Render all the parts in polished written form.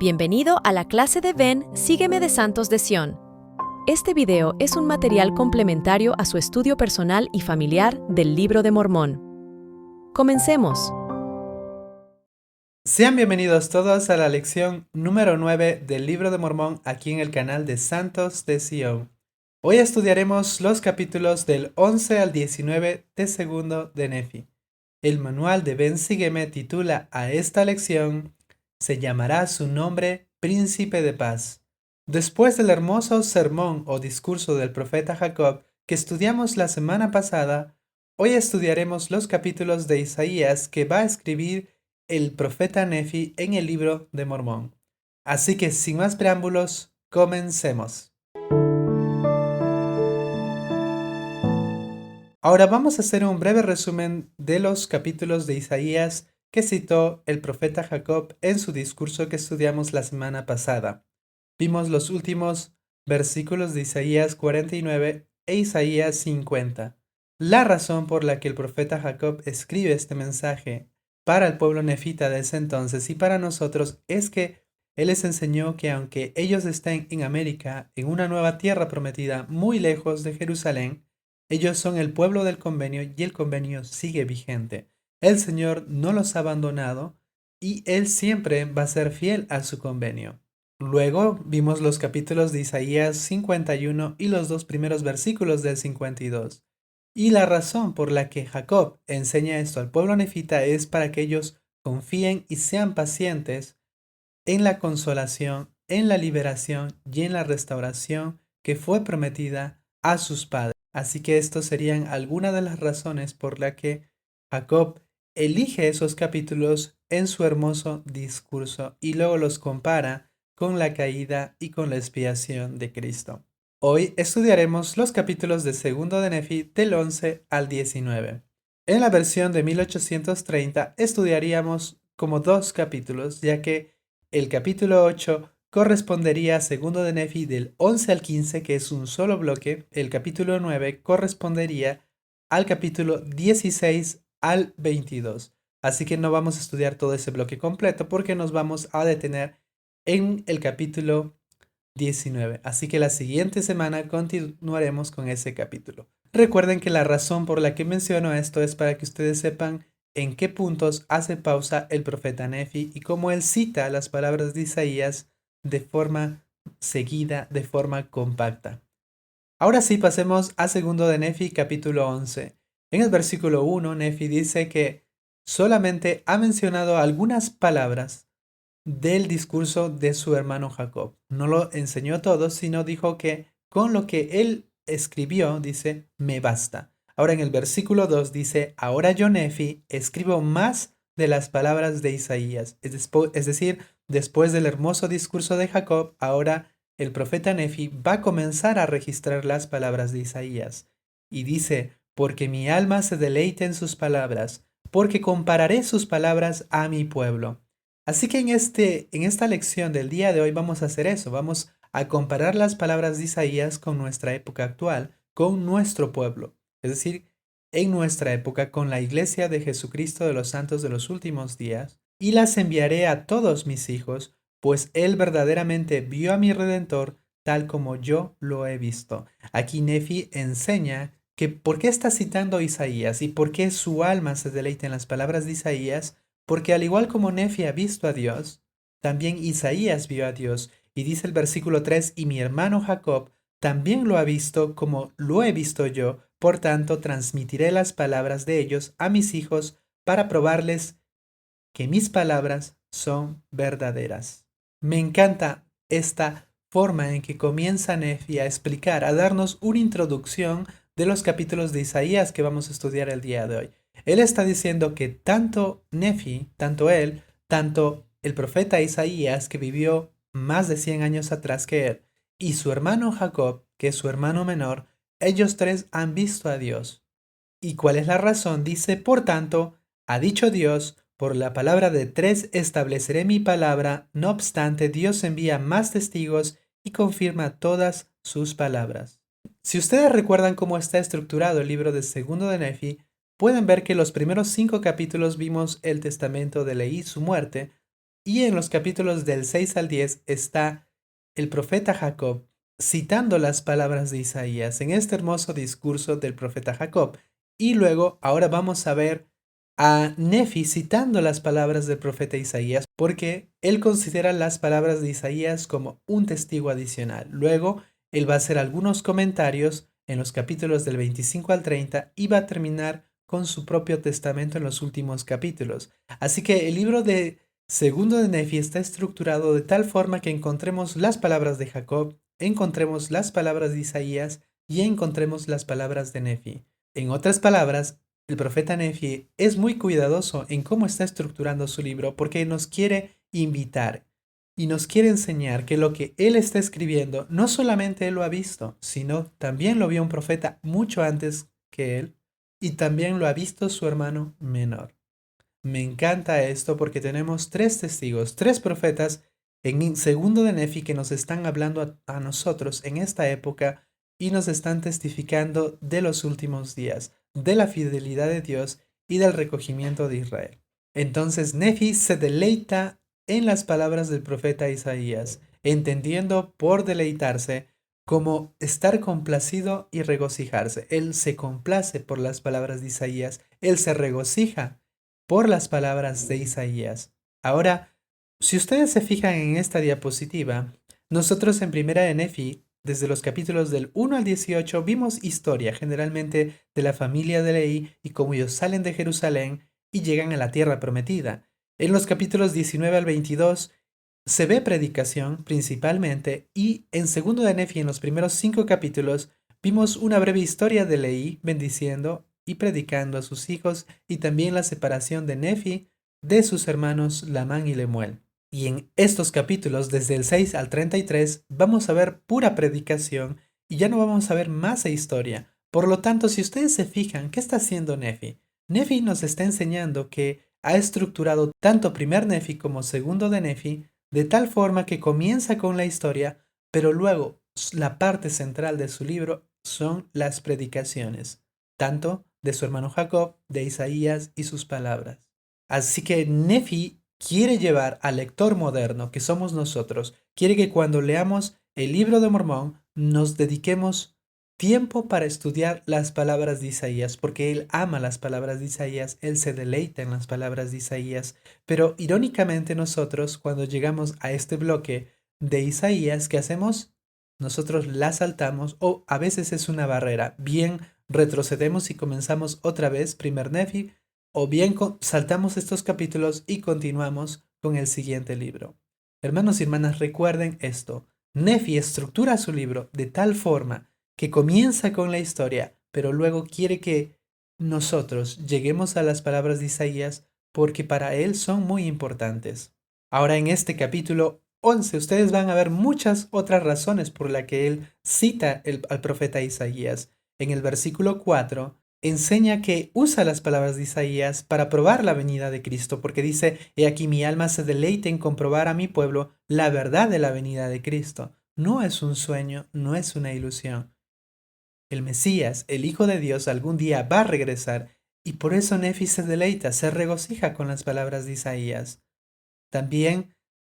Bienvenido a la clase de Ven, Sígueme de Santos de Sion. Este video es un material complementario a su estudio personal y familiar del Libro de Mormón. Comencemos. Sean bienvenidos todos a la lección número 9 del Libro de Mormón aquí en el canal de Santos de Sion. Hoy estudiaremos los capítulos del 11 al 19 de Segundo de Nefi. El manual de Ven Sígueme titula a esta lección "Se llamará su nombre Príncipe de Paz". Después del hermoso sermón o discurso del profeta Jacob que estudiamos la semana pasada, hoy estudiaremos los capítulos de Isaías que va a escribir el profeta Nefi en el Libro de Mormón. Así que sin más preámbulos, comencemos. Ahora vamos a hacer un breve resumen de los capítulos de Isaías que citó el profeta Jacob en su discurso que estudiamos la semana pasada. Vimos los últimos versículos de Isaías 49 e Isaías 50. La razón por la que el profeta Jacob escribe este mensaje para el pueblo nefita de ese entonces y para nosotros es que él les enseñó que aunque ellos estén en América, en una nueva tierra prometida muy lejos de Jerusalén, ellos son el pueblo del convenio y el convenio sigue vigente. El Señor no los ha abandonado y Él siempre va a ser fiel a su convenio. Luego vimos los capítulos de Isaías 51 y los dos primeros versículos del 52. Y la razón por la que Jacob enseña esto al pueblo nefita es para que ellos confíen y sean pacientes en la consolación, en la liberación y en la restauración que fue prometida a sus padres. Así que estos serían algunas de las razones por las que Jacob elige esos capítulos en su hermoso discurso y luego los compara con la caída y con la expiación de Cristo. Hoy estudiaremos los capítulos de Segundo de Nefi del 11 al 19. En la versión de 1830 estudiaríamos como dos capítulos, ya que el capítulo 8 correspondería a Segundo de Nefi del 11 al 15, que es un solo bloque. El capítulo 9 correspondería al capítulo 16 al 22. Así que no vamos a estudiar todo ese bloque completo porque nos vamos a detener en el capítulo 19. Así que la siguiente semana continuaremos con ese capítulo. Recuerden que la razón por la que menciono esto es para que ustedes sepan en qué puntos hace pausa el profeta Nefi y cómo él cita las palabras de Isaías de forma seguida, de forma compacta. Ahora sí, pasemos a Segundo de Nefi, capítulo 11. En el versículo 1, Nefi dice que solamente ha mencionado algunas palabras del discurso de su hermano Jacob. No lo enseñó todo, sino dijo que con lo que él escribió, dice, me basta. Ahora en el versículo 2 dice, ahora yo, Nefi, escribo más de las palabras de Isaías. Es decir, después del hermoso discurso de Jacob, ahora el profeta Nefi va a comenzar a registrar las palabras de Isaías. Y dice, porque mi alma se deleita en sus palabras, porque compararé sus palabras a mi pueblo. Así que en esta lección del día de hoy vamos a hacer eso, vamos a comparar las palabras de Isaías con nuestra época actual, con nuestro pueblo, es decir, en nuestra época con la iglesia de Jesucristo de los santos de los últimos días, y las enviaré a todos mis hijos, pues él verdaderamente vio a mi Redentor tal como yo lo he visto. Aquí Nefi enseña que por qué está citando a Isaías y por qué su alma se deleita en las palabras de Isaías, porque al igual como Nefi ha visto a Dios, también Isaías vio a Dios. Y dice el versículo 3, y mi hermano Jacob también lo ha visto como lo he visto yo, por tanto transmitiré las palabras de ellos a mis hijos para probarles que mis palabras son verdaderas. Me encanta esta forma en que comienza Nefi a explicar, a darnos una introducción de los capítulos de Isaías que vamos a estudiar el día de hoy. Él está diciendo que tanto Nefi, tanto él, tanto el profeta Isaías, que vivió más de 100 años atrás que él, y su hermano Jacob, que es su hermano menor, ellos tres han visto a Dios. ¿Y cuál es la razón? Dice, por tanto, ha dicho Dios, por la palabra de tres estableceré mi palabra, no obstante, Dios envía más testigos y confirma todas sus palabras. Si ustedes recuerdan cómo está estructurado el libro de Segundo de Nefi, pueden ver que los primeros 5 capítulos vimos el testamento de Leí, su muerte, Y en los capítulos del 6 al 10 está el profeta Jacob citando las palabras de Isaías en este hermoso discurso del profeta Jacob. Y luego, ahora vamos a ver a Nefi citando las palabras del profeta Isaías, porque él considera las palabras de Isaías como un testigo adicional. Luego, él va a hacer algunos comentarios en los capítulos del 25 al 30 y va a terminar con su propio testamento en los últimos capítulos. Así que el libro de Segundo de Nefi está estructurado de tal forma que encontremos las palabras de Jacob, encontremos las palabras de Isaías y encontremos las palabras de Nefi. En otras palabras, el profeta Nefi es muy cuidadoso en cómo está estructurando su libro porque nos quiere invitar y nos quiere enseñar que lo que él está escribiendo no solamente él lo ha visto, sino también lo vio un profeta mucho antes que él y también lo ha visto su hermano menor. Me encanta esto porque tenemos tres testigos, tres profetas en segundo de Nefi que nos están hablando a nosotros en esta época y nos están testificando de los últimos días, de la fidelidad de Dios y del recogimiento de Israel. Entonces Nefi se deleita en las palabras del profeta Isaías, entendiendo por deleitarse como estar complacido y regocijarse. Él se complace por las palabras de Isaías, él se regocija por las palabras de Isaías. Ahora, si ustedes se fijan en esta diapositiva, nosotros en Primera de Nefi, desde los capítulos del 1 al 18, vimos historia generalmente de la familia de Leí y cómo ellos salen de Jerusalén y llegan a la tierra prometida. En los capítulos 19 al 22 se ve predicación principalmente y en Segundo de Nefi, en los primeros 5 capítulos, vimos una breve historia de Leí bendiciendo y predicando a sus hijos y también la separación de Nefi de sus hermanos Lamán y Lemuel. Y en estos capítulos, desde el 6 al 33, vamos a ver pura predicación y ya no vamos a ver más de historia. Por lo tanto, si ustedes se fijan, ¿qué está haciendo Nefi? Nefi nos está enseñando que ha estructurado tanto primer Nefi como segundo de Nefi de tal forma que comienza con la historia, pero luego la parte central de su libro son las predicaciones, tanto de su hermano Jacob, de Isaías y sus palabras. Así que Nefi quiere llevar al lector moderno, que somos nosotros, quiere que cuando leamos el libro de Mormón nos dediquemos tiempo para estudiar las palabras de Isaías, porque él ama las palabras de Isaías, él se deleita en las palabras de Isaías. Pero irónicamente nosotros, cuando llegamos a este bloque de Isaías, ¿qué hacemos? Nosotros la saltamos o a veces es una barrera. Bien retrocedemos y comenzamos otra vez primer Nefi, o bien saltamos estos capítulos y continuamos con el siguiente libro. Hermanos y hermanas, recuerden esto. Nefi estructura su libro de tal forma que comienza con la historia, pero luego quiere que nosotros lleguemos a las palabras de Isaías porque para él son muy importantes. Ahora en este capítulo 11 ustedes van a ver muchas otras razones por las que él cita al profeta Isaías. En el versículo 4 enseña que usa las palabras de Isaías para probar la venida de Cristo, porque dice, he aquí mi alma se deleita en comprobar a mi pueblo la verdad de la venida de Cristo. No es un sueño, no es una ilusión. El Mesías, el Hijo de Dios, algún día va a regresar y por eso Nefi se deleita, se regocija con las palabras de Isaías. También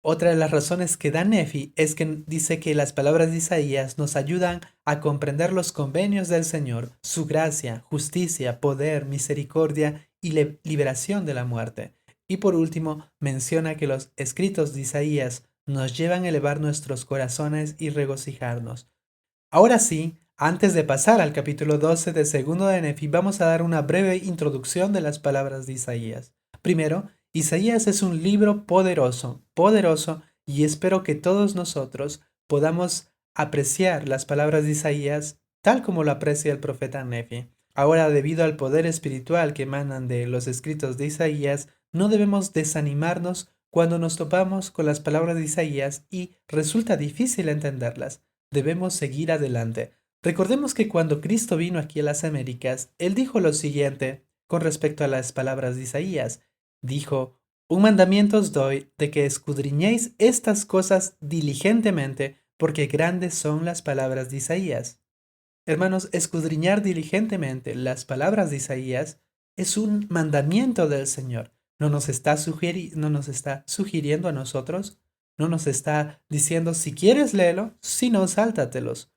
otra de las razones que da Nefi es que dice que las palabras de Isaías nos ayudan a comprender los convenios del Señor, su gracia, justicia, poder, misericordia y liberación de la muerte. Y por último, menciona que los escritos de Isaías nos llevan a elevar nuestros corazones y regocijarnos. Ahora sí, antes de pasar al capítulo 12 de Segundo de Nefi, vamos a dar una breve introducción de las palabras de Isaías. Primero, Isaías es un libro poderoso, y espero que todos nosotros podamos apreciar las palabras de Isaías tal como lo aprecia el profeta Nefi. Ahora, debido al poder espiritual que emanan de los escritos de Isaías, no debemos desanimarnos cuando nos topamos con las palabras de Isaías y resulta difícil entenderlas. Debemos seguir adelante. Recordemos que cuando Cristo vino aquí a las Américas, Él dijo lo siguiente con respecto a las palabras de Isaías. Dijo, un mandamiento os doy de que escudriñéis estas cosas diligentemente, porque grandes son las palabras de Isaías. Hermanos, escudriñar diligentemente las palabras de Isaías es un mandamiento del Señor. No nos está sugiriendo a nosotros, no nos está diciendo si quieres léelo, si no, sáltatelos.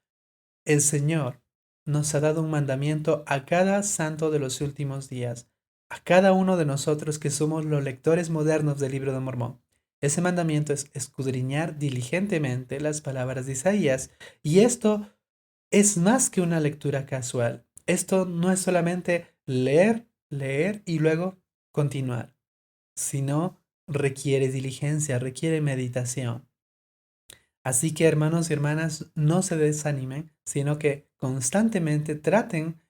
El Señor nos ha dado un mandamiento a cada santo de los últimos días, a cada uno de nosotros que somos los lectores modernos del Libro de Mormón. Ese mandamiento es escudriñar diligentemente las palabras de Isaías, y esto es más que una lectura casual. Esto no es solamente leer y luego continuar, sino requiere diligencia, requiere meditación. Así que hermanos y hermanas, no se desanimen, sino que constantemente traten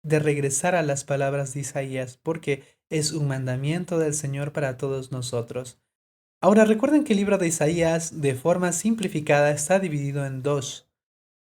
de regresar a las palabras de Isaías, porque es un mandamiento del Señor para todos nosotros. Ahora recuerden que el libro de Isaías, de forma simplificada, está dividido en dos.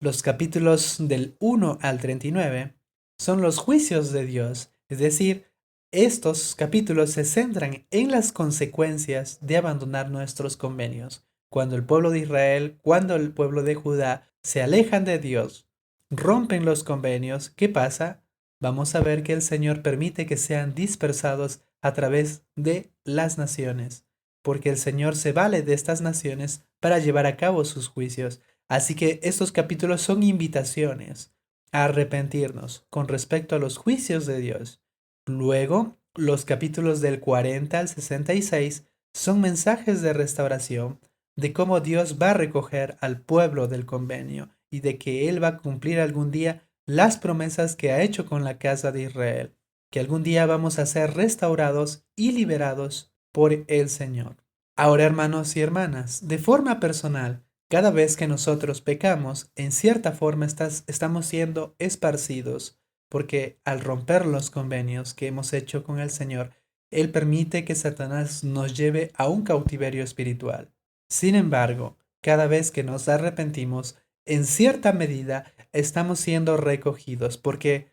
Los capítulos del 1 al 39 son los juicios de Dios, es decir, estos capítulos se centran en las consecuencias de abandonar nuestros convenios. Cuando el pueblo de Israel, cuando el pueblo de Judá se alejan de Dios, rompen los convenios, ¿qué pasa? Vamos a ver que el Señor permite que sean dispersados a través de las naciones, porque el Señor se vale de estas naciones para llevar a cabo sus juicios. Así que estos capítulos son invitaciones a arrepentirnos con respecto a los juicios de Dios. Luego, los capítulos del 40 al 66 son mensajes de restauración, de cómo Dios va a recoger al pueblo del convenio y de que Él va a cumplir algún día las promesas que ha hecho con la casa de Israel, que algún día vamos a ser restaurados y liberados por el Señor. Ahora, hermanos y hermanas, de forma personal, cada vez que nosotros pecamos, en cierta forma estamos siendo esparcidos, porque al romper los convenios que hemos hecho con el Señor, Él permite que Satanás nos lleve a un cautiverio espiritual. Sin embargo, cada vez que nos arrepentimos, en cierta medida estamos siendo recogidos, porque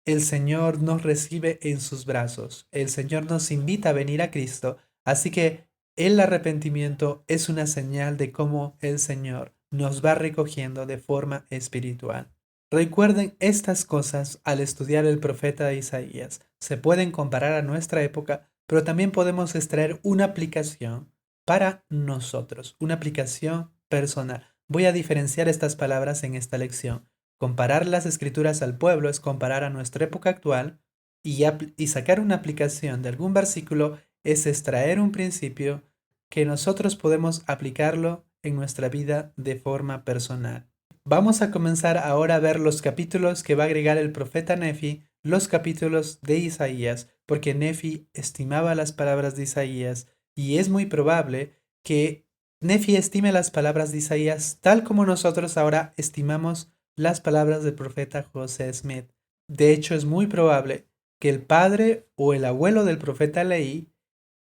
el Señor nos recibe en sus brazos. El Señor nos invita a venir a Cristo, así que el arrepentimiento es una señal de cómo el Señor nos va recogiendo de forma espiritual. Recuerden estas cosas al estudiar el profeta Isaías. Se pueden comparar a nuestra época, pero también podemos extraer una aplicación para nosotros, una aplicación personal. Voy a diferenciar estas palabras en esta lección. Comparar las escrituras al pueblo es comparar a nuestra época actual y sacar una aplicación de algún versículo es extraer un principio que nosotros podemos aplicarlo en nuestra vida de forma personal. Vamos a comenzar ahora a ver los capítulos que va a agregar el profeta Nefi, los capítulos de Isaías, porque Nefi estimaba las palabras de Isaías y es muy probable que Nefi estime las palabras de Isaías tal como nosotros ahora estimamos las palabras del profeta José Smith. De hecho, es muy probable que el padre o el abuelo del profeta Leí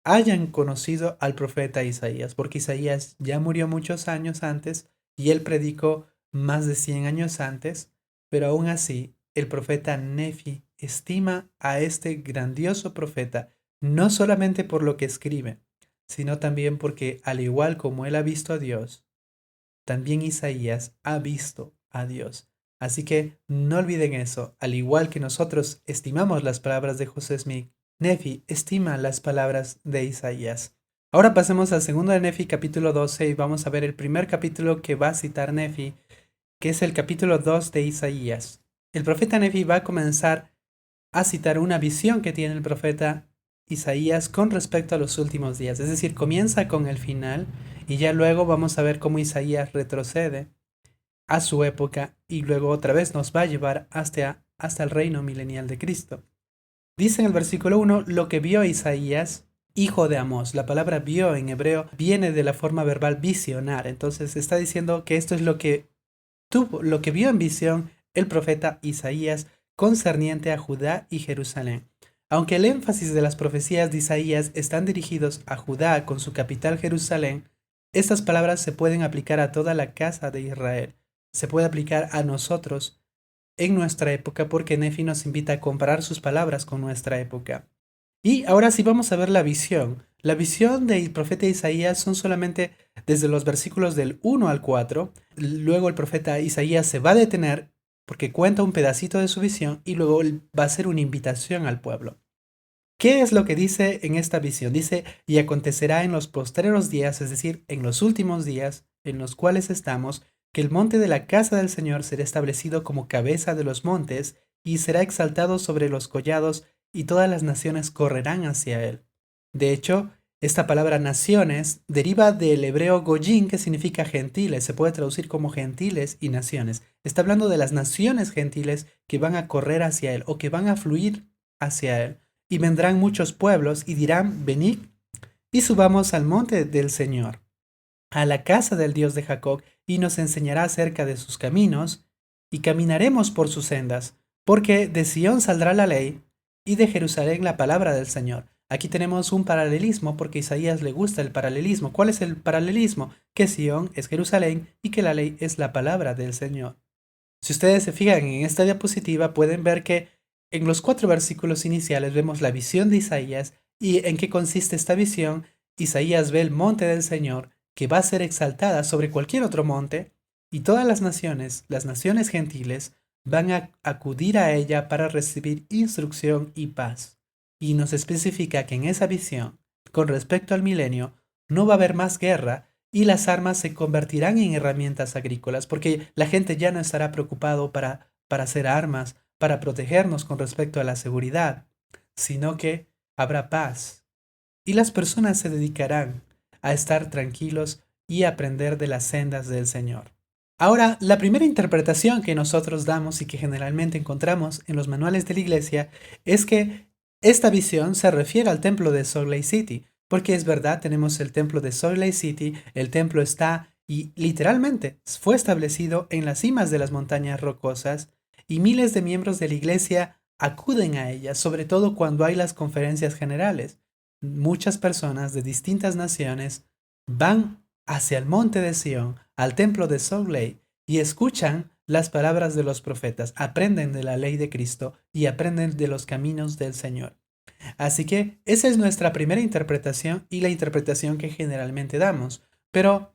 hayan conocido al profeta Isaías, porque Isaías ya murió muchos años antes y él predicó más de 100 años antes, pero aún así el profeta Nefi estima a este grandioso profeta no solamente por lo que escribe, sino también porque al igual como él ha visto a Dios, también Isaías ha visto a Dios. Así que no olviden eso, al igual que nosotros estimamos las palabras de José Smith, Nefi estima las palabras de Isaías. Ahora pasemos al segundo de Nefi capítulo 12 y vamos a ver el primer capítulo que va a citar Nefi, que es el capítulo 2 de Isaías. El profeta Nefi va a comenzar a citar una visión que tiene el profeta Isaías con respecto a los últimos días. Es decir, comienza con el final y ya luego vamos a ver cómo Isaías retrocede a su época y luego otra vez nos va a llevar hasta el reino milenial de Cristo. Dice en el versículo 1, lo que vio Isaías, hijo de Amós. La palabra vio en hebreo viene de la forma verbal visionar. Entonces está diciendo que esto es lo que vio en visión el profeta Isaías concerniente a Judá y Jerusalén. Aunque el énfasis de las profecías de Isaías están dirigidos a Judá con su capital Jerusalén, estas palabras se pueden aplicar a toda la casa de Israel. Se puede aplicar a nosotros en nuestra época porque Nefi nos invita a comparar sus palabras con nuestra época. Y ahora sí vamos a ver la visión. La visión del profeta Isaías son solamente desde los versículos del 1 al 4. Luego el profeta Isaías se va a detener porque cuenta un pedacito de su visión y luego va a hacer una invitación al pueblo. ¿Qué es lo que dice en esta visión? Dice, y acontecerá en los postreros días, es decir, en los últimos días en los cuales estamos, que el monte de la casa del Señor será establecido como cabeza de los montes y será exaltado sobre los collados y todas las naciones correrán hacia él. De hecho, esta palabra naciones deriva del hebreo goyim, que significa gentiles, se puede traducir como gentiles y naciones. Está hablando de las naciones gentiles que van a correr hacia él o que van a fluir hacia él. Y vendrán muchos pueblos y dirán, venid y subamos al monte del Señor, a la casa del Dios de Jacob, y nos enseñará acerca de sus caminos, y caminaremos por sus sendas, porque de Sión saldrá la ley, y de Jerusalén la palabra del Señor. Aquí tenemos un paralelismo porque a Isaías le gusta el paralelismo. ¿Cuál es el paralelismo? Que Sión es Jerusalén y que la ley es la palabra del Señor. Si ustedes se fijan en esta diapositiva, pueden ver que en los 4 versículos iniciales vemos la visión de Isaías. ¿Y en qué consiste esta visión? Isaías ve el monte del Señor, que va a ser exaltada sobre cualquier otro monte, y todas las naciones gentiles, van a acudir a ella para recibir instrucción y paz. Y nos especifica que en esa visión, con respecto al milenio, no va a haber más guerra y las armas se convertirán en herramientas agrícolas, porque la gente ya no estará preocupado para hacer armas, para protegernos con respecto a la seguridad, sino que habrá paz. Y las personas se dedicarán a estar tranquilos y aprender de las sendas del Señor. Ahora, la primera interpretación que nosotros damos y que generalmente encontramos en los manuales de la iglesia es que esta visión se refiere al templo de Salt Lake City, porque es verdad, tenemos el templo de Salt Lake City, el templo está y literalmente fue establecido en las cimas de las montañas rocosas y miles de miembros de la iglesia acuden a ella, sobre todo cuando hay las conferencias generales. Muchas personas de distintas naciones van hacia el monte de Sión, al templo de Salt Lake, y escuchan las palabras de los profetas, aprenden de la ley de Cristo y aprenden de los caminos del Señor. Así que esa es nuestra primera interpretación y la interpretación que generalmente damos. Pero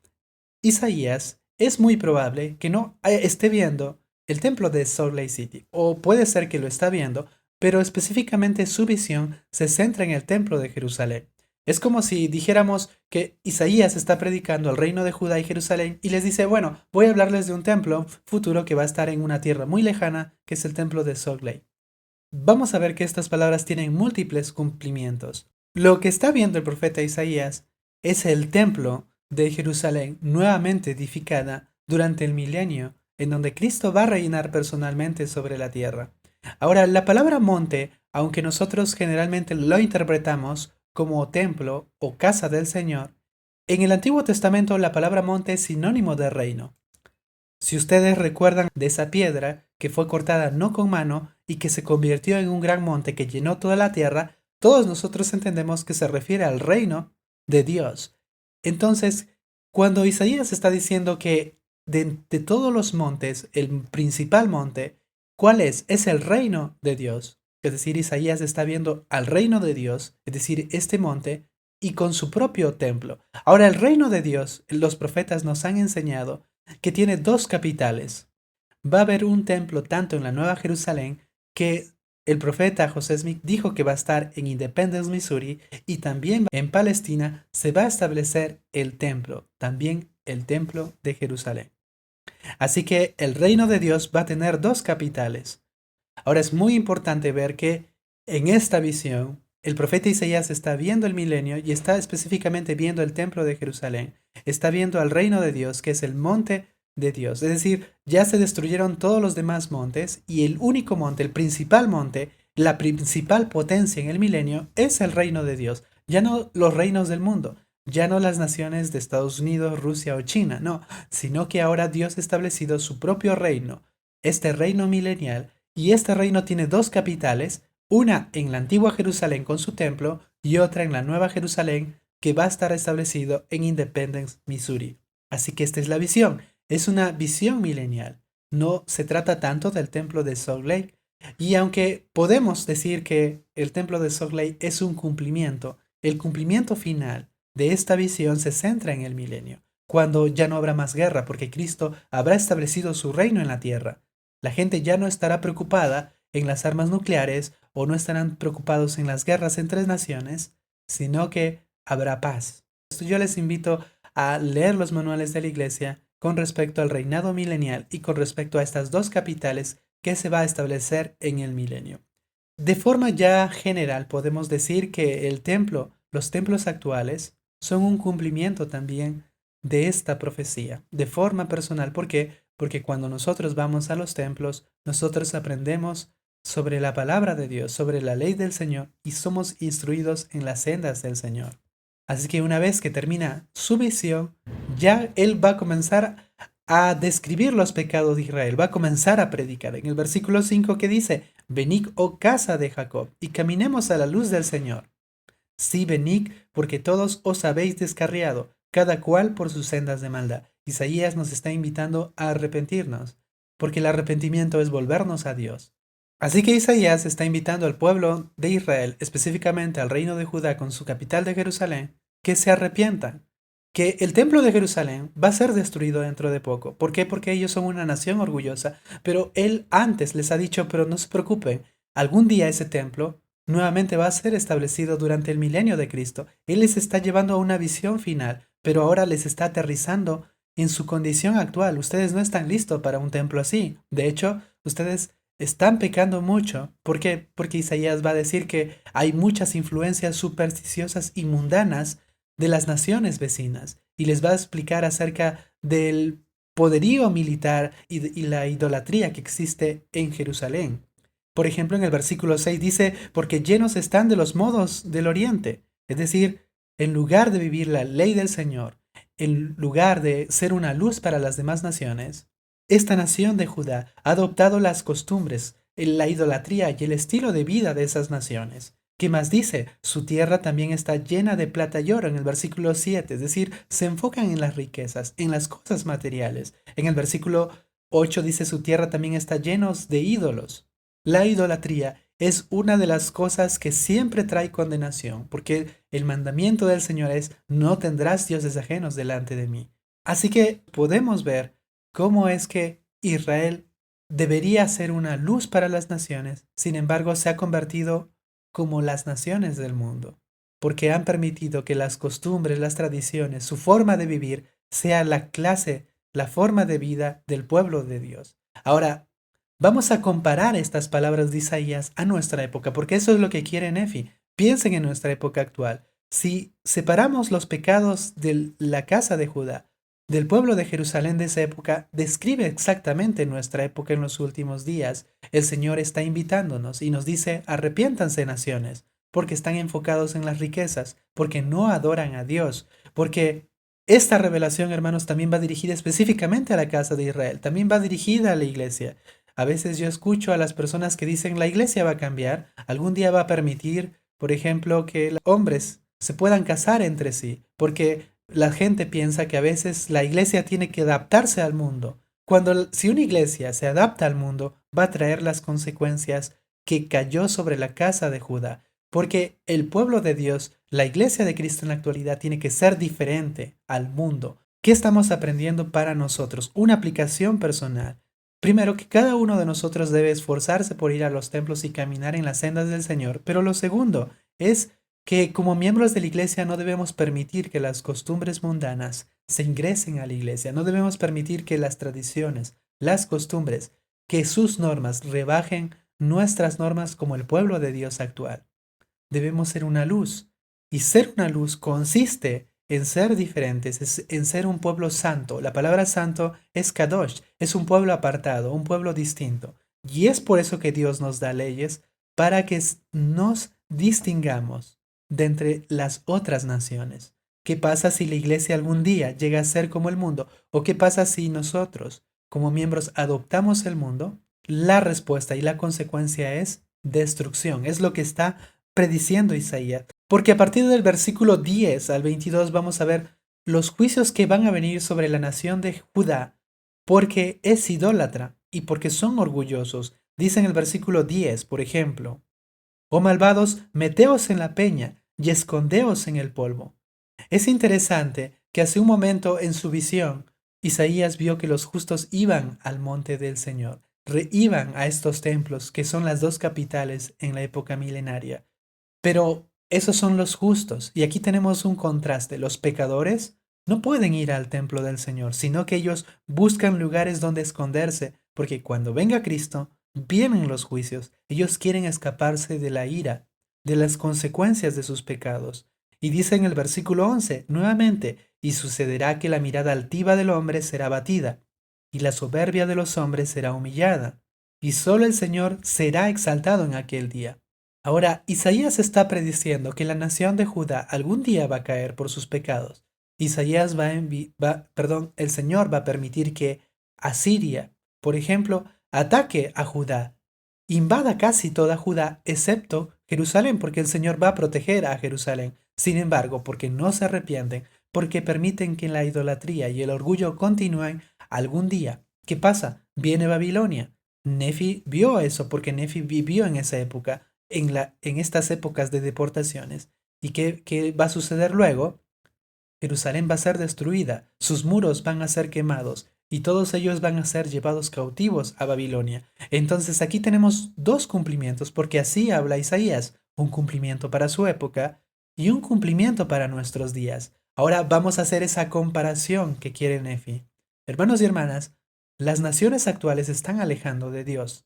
Isaías es muy probable que no esté viendo el templo de Salt Lake City, o puede ser que lo está viendo, pero específicamente su visión se centra en el templo de Jerusalén. Es como si dijéramos que Isaías está predicando el reino de Judá y Jerusalén y les dice, bueno, voy a hablarles de un templo futuro que va a estar en una tierra muy lejana, que es el templo de Salt Lake. Vamos a ver que estas palabras tienen múltiples cumplimientos. Lo que está viendo el profeta Isaías es el templo de Jerusalén nuevamente edificada durante el milenio, en donde Cristo va a reinar personalmente sobre la tierra. Ahora, la palabra monte, aunque nosotros generalmente lo interpretamos como templo o casa del Señor, en el Antiguo Testamento la palabra monte es sinónimo de reino. Si ustedes recuerdan de esa piedra que fue cortada no con mano y que se convirtió en un gran monte que llenó toda la tierra, todos nosotros entendemos que se refiere al reino de Dios. Entonces, cuando Isaías está diciendo que de todos los montes, el principal monte, ¿cuál es? Es el reino de Dios. Es decir, Isaías está viendo al reino de Dios, es decir, este monte, y con su propio templo. Ahora, el reino de Dios, los profetas nos han enseñado que tiene 2 capitales. Va a haber un templo tanto en la Nueva Jerusalén, que el profeta José Smith dijo que va a estar en Independence, Missouri, y también en Palestina se va a establecer el templo, también el templo de Jerusalén. Así que el reino de Dios va a tener 2 capitales. Ahora es muy importante ver que en esta visión el profeta Isaías está viendo el milenio y está específicamente viendo el templo de Jerusalén. Está viendo al reino de Dios, que es el monte de Dios. Es decir, ya se destruyeron todos los demás montes y el único monte, el principal monte, la principal potencia en el milenio es el reino de Dios. Ya no los reinos del mundo, ya no las naciones de Estados Unidos, Rusia o China, no, sino que ahora Dios ha establecido su propio reino, este reino milenial. Y este reino tiene 2 capitales, una en la antigua Jerusalén con su templo y otra en la nueva Jerusalén que va a estar establecido en Independence, Missouri. Así que esta es la visión, es una visión milenial. No se trata tanto del templo de Salt Lake. Y aunque podemos decir que el templo de Salt Lake es un cumplimiento, el cumplimiento final de esta visión se centra en el milenio, cuando ya no habrá más guerra porque Cristo habrá establecido su reino en la tierra. La gente ya no estará preocupada en las armas nucleares o no estarán preocupados en las guerras entre naciones, sino que habrá paz. Yo les invito a leer los manuales de la iglesia con respecto al reinado milenial y con respecto a estas dos capitales que se va a establecer en el milenio. De forma ya general podemos decir que los templos actuales, son un cumplimiento también de esta profecía, de forma personal. ¿Por qué? Porque cuando nosotros vamos a los templos, nosotros aprendemos sobre la palabra de Dios, sobre la ley del Señor y somos instruidos en las sendas del Señor. Así que una vez que termina su visión, ya Él va a comenzar a describir los pecados de Israel, va a comenzar a predicar. En el versículo 5 que dice, venid, oh casa de Jacob, y caminemos a la luz del Señor. Sí, venid, porque todos os habéis descarriado, cada cual por sus sendas de maldad. Isaías nos está invitando a arrepentirnos, porque el arrepentimiento es volvernos a Dios. Así que Isaías está invitando al pueblo de Israel, específicamente al reino de Judá con su capital de Jerusalén, que se arrepientan, que el templo de Jerusalén va a ser destruido dentro de poco. ¿Por qué? Porque ellos son una nación orgullosa, pero él antes les ha dicho, pero no se preocupen, algún día ese templo nuevamente va a ser establecido durante el milenio de Cristo. Él les está llevando a una visión final, pero ahora les está aterrizando en su condición actual. Ustedes no están listos para un templo así. De hecho, ustedes están pecando mucho. ¿Por qué? Porque Isaías va a decir que hay muchas influencias supersticiosas y mundanas de las naciones vecinas y les va a explicar acerca del poderío militar y la idolatría que existe en Jerusalén. Por ejemplo, en el versículo 6 dice, porque llenos están de los modos del oriente. Es decir, en lugar de vivir la ley del Señor, en lugar de ser una luz para las demás naciones, esta nación de Judá ha adoptado las costumbres, la idolatría y el estilo de vida de esas naciones. ¿Qué más dice? Su tierra también está llena de plata y oro en el versículo 7, es decir, se enfocan en las riquezas, en las cosas materiales. En el versículo 8 dice, su tierra también está llena de ídolos. La idolatría es una de las cosas que siempre trae condenación, porque el mandamiento del Señor es, no tendrás dioses ajenos delante de mí. Así que podemos ver cómo es que Israel debería ser una luz para las naciones, sin embargo se ha convertido como las naciones del mundo, porque han permitido que las costumbres, las tradiciones, su forma de vivir sea la forma de vida del pueblo de Dios. Ahora, vamos a comparar estas palabras de Isaías a nuestra época, porque eso es lo que quiere Nefi. Piensen en nuestra época actual. Si separamos los pecados de la casa de Judá, del pueblo de Jerusalén de esa época, describe exactamente nuestra época en los últimos días. El Señor está invitándonos y nos dice, arrepiéntanse naciones, porque están enfocados en las riquezas, porque no adoran a Dios, porque esta revelación, hermanos, también va dirigida específicamente a la casa de Israel, también va dirigida a la iglesia. A veces yo escucho a las personas que dicen, la iglesia va a cambiar, algún día va a permitir, por ejemplo, que los hombres se puedan casar entre sí, porque la gente piensa que a veces la iglesia tiene que adaptarse al mundo. Si una iglesia se adapta al mundo, va a traer las consecuencias que cayó sobre la casa de Judá. Porque el pueblo de Dios, la iglesia de Cristo en la actualidad, tiene que ser diferente al mundo. ¿Qué estamos aprendiendo para nosotros? Una aplicación personal. Primero, que cada uno de nosotros debe esforzarse por ir a los templos y caminar en las sendas del Señor. Pero lo segundo es que como miembros de la iglesia no debemos permitir que las costumbres mundanas se ingresen a la iglesia. No debemos permitir que las tradiciones, las costumbres, que sus normas rebajen nuestras normas como el pueblo de Dios actual. Debemos ser una luz. Y ser una luz consiste en ser diferentes, en ser un pueblo santo. La palabra santo es kadosh, es un pueblo apartado, un pueblo distinto. Y es por eso que Dios nos da leyes para que nos distingamos de entre las otras naciones. ¿Qué pasa si la iglesia algún día llega a ser como el mundo? ¿O qué pasa si nosotros, como miembros, adoptamos el mundo? La respuesta y la consecuencia es destrucción. Es lo que está prediciendo Isaías. Porque a partir del versículo 10 al 22 vamos a ver los juicios que van a venir sobre la nación de Judá, porque es idólatra y porque son orgullosos. Dice en el versículo 10, por ejemplo, oh malvados, meteos en la peña y escondeos en el polvo. Es interesante que hace un momento en su visión, Isaías vio que los justos iban al monte del Señor. iban a estos templos, que son las dos capitales en la época milenaria. Pero esos son los justos. Y aquí tenemos un contraste. Los pecadores no pueden ir al templo del Señor, sino que ellos buscan lugares donde esconderse, porque cuando venga Cristo, vienen los juicios. Ellos quieren escaparse de la ira, de las consecuencias de sus pecados. Y dice en el versículo 11, nuevamente, y sucederá que la mirada altiva del hombre será abatida, y la soberbia de los hombres será humillada, y solo el Señor será exaltado en aquel día. Ahora, Isaías está prediciendo que la nación de Judá algún día va a caer por sus pecados. El Señor va a permitir que Asiria, por ejemplo, ataque a Judá, invada casi toda Judá, excepto Jerusalén, porque el Señor va a proteger a Jerusalén. Sin embargo, porque no se arrepienten, porque permiten que la idolatría y el orgullo continúen, algún día, ¿qué pasa? Viene Babilonia. Nefi vio eso porque Nefi vivió en esa época, en estas épocas de deportaciones. ¿Y qué va a suceder luego? Jerusalén va a ser destruida, sus muros van a ser quemados y todos ellos van a ser llevados cautivos a Babilonia. Entonces aquí tenemos dos cumplimientos, porque así habla Isaías, un cumplimiento para su época y un cumplimiento para nuestros días. Ahora vamos a hacer esa comparación que quiere Nefi. Hermanos y hermanas, las naciones actuales se están alejando de Dios.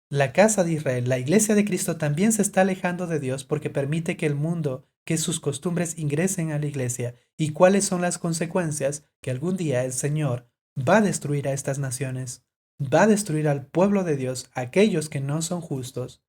La casa de Israel, la iglesia de Cristo, también se está alejando de Dios porque permite que el mundo, que sus costumbres ingresen a la iglesia. ¿Y cuáles son las consecuencias? Que algún día el Señor va a destruir a estas naciones, va a destruir al pueblo de Dios, aquellos que no son justos,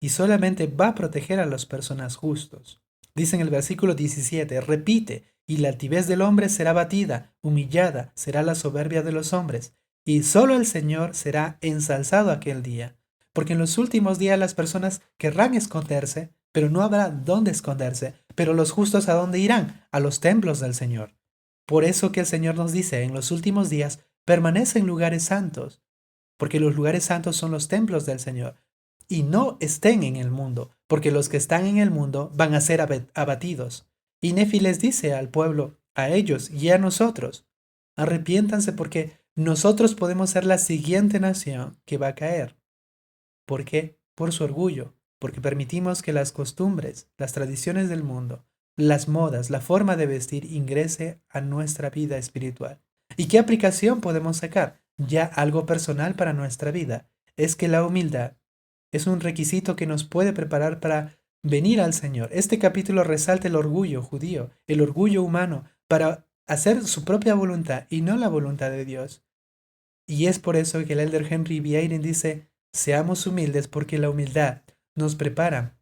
y solamente va a proteger a las personas justos. Dice en el versículo 17, repite, y la altivez del hombre será batida, humillada será la soberbia de los hombres, y solo el Señor será ensalzado aquel día. Porque en los últimos días las personas querrán esconderse, pero no habrá dónde esconderse. Pero los justos, ¿a dónde irán? A los templos del Señor. Por eso que el Señor nos dice, en los últimos días, permanece en lugares santos, porque los lugares santos son los templos del Señor. Y no estén en el mundo, porque los que están en el mundo van a ser abatidos. Y Nefi les dice al pueblo, a ellos y a nosotros, arrepiéntanse porque nosotros podemos ser la siguiente nación que va a caer. ¿Por qué? Por su orgullo, porque permitimos que las costumbres, las tradiciones del mundo, las modas, la forma de vestir ingrese a nuestra vida espiritual. ¿Y qué aplicación podemos sacar? Ya algo personal para nuestra vida. Es que la humildad es un requisito que nos puede preparar para venir al Señor. Este capítulo resalta el orgullo judío, el orgullo humano, para hacer su propia voluntad y no la voluntad de Dios. Y es por eso que el elder Henry B. Eyring dice, seamos humildes porque la humildad nos prepara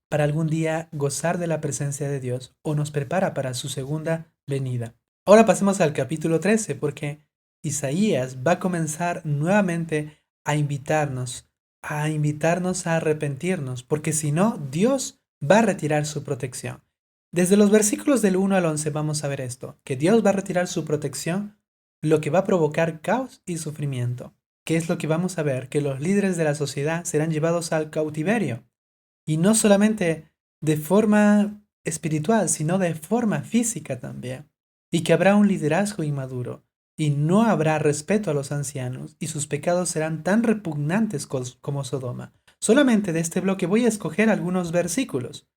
para algún día gozar de la presencia de Dios o nos prepara para su segunda venida. Ahora pasemos al capítulo 13 porque Isaías va a comenzar nuevamente a invitarnos a arrepentirnos, porque si no, Dios va a retirar su protección. Desde los versículos del 1 al 11 vamos a ver esto, que Dios va a retirar su protección, lo que va a provocar caos y sufrimiento. ¿Qué es lo que vamos a ver? Que los líderes de la sociedad serán llevados al cautiverio. Y no solamente de forma espiritual, sino de forma física también. Y que habrá un liderazgo inmaduro. Y no habrá respeto a los ancianos. Y sus pecados serán tan repugnantes como Sodoma. Solamente de este bloque voy a escoger algunos versículos.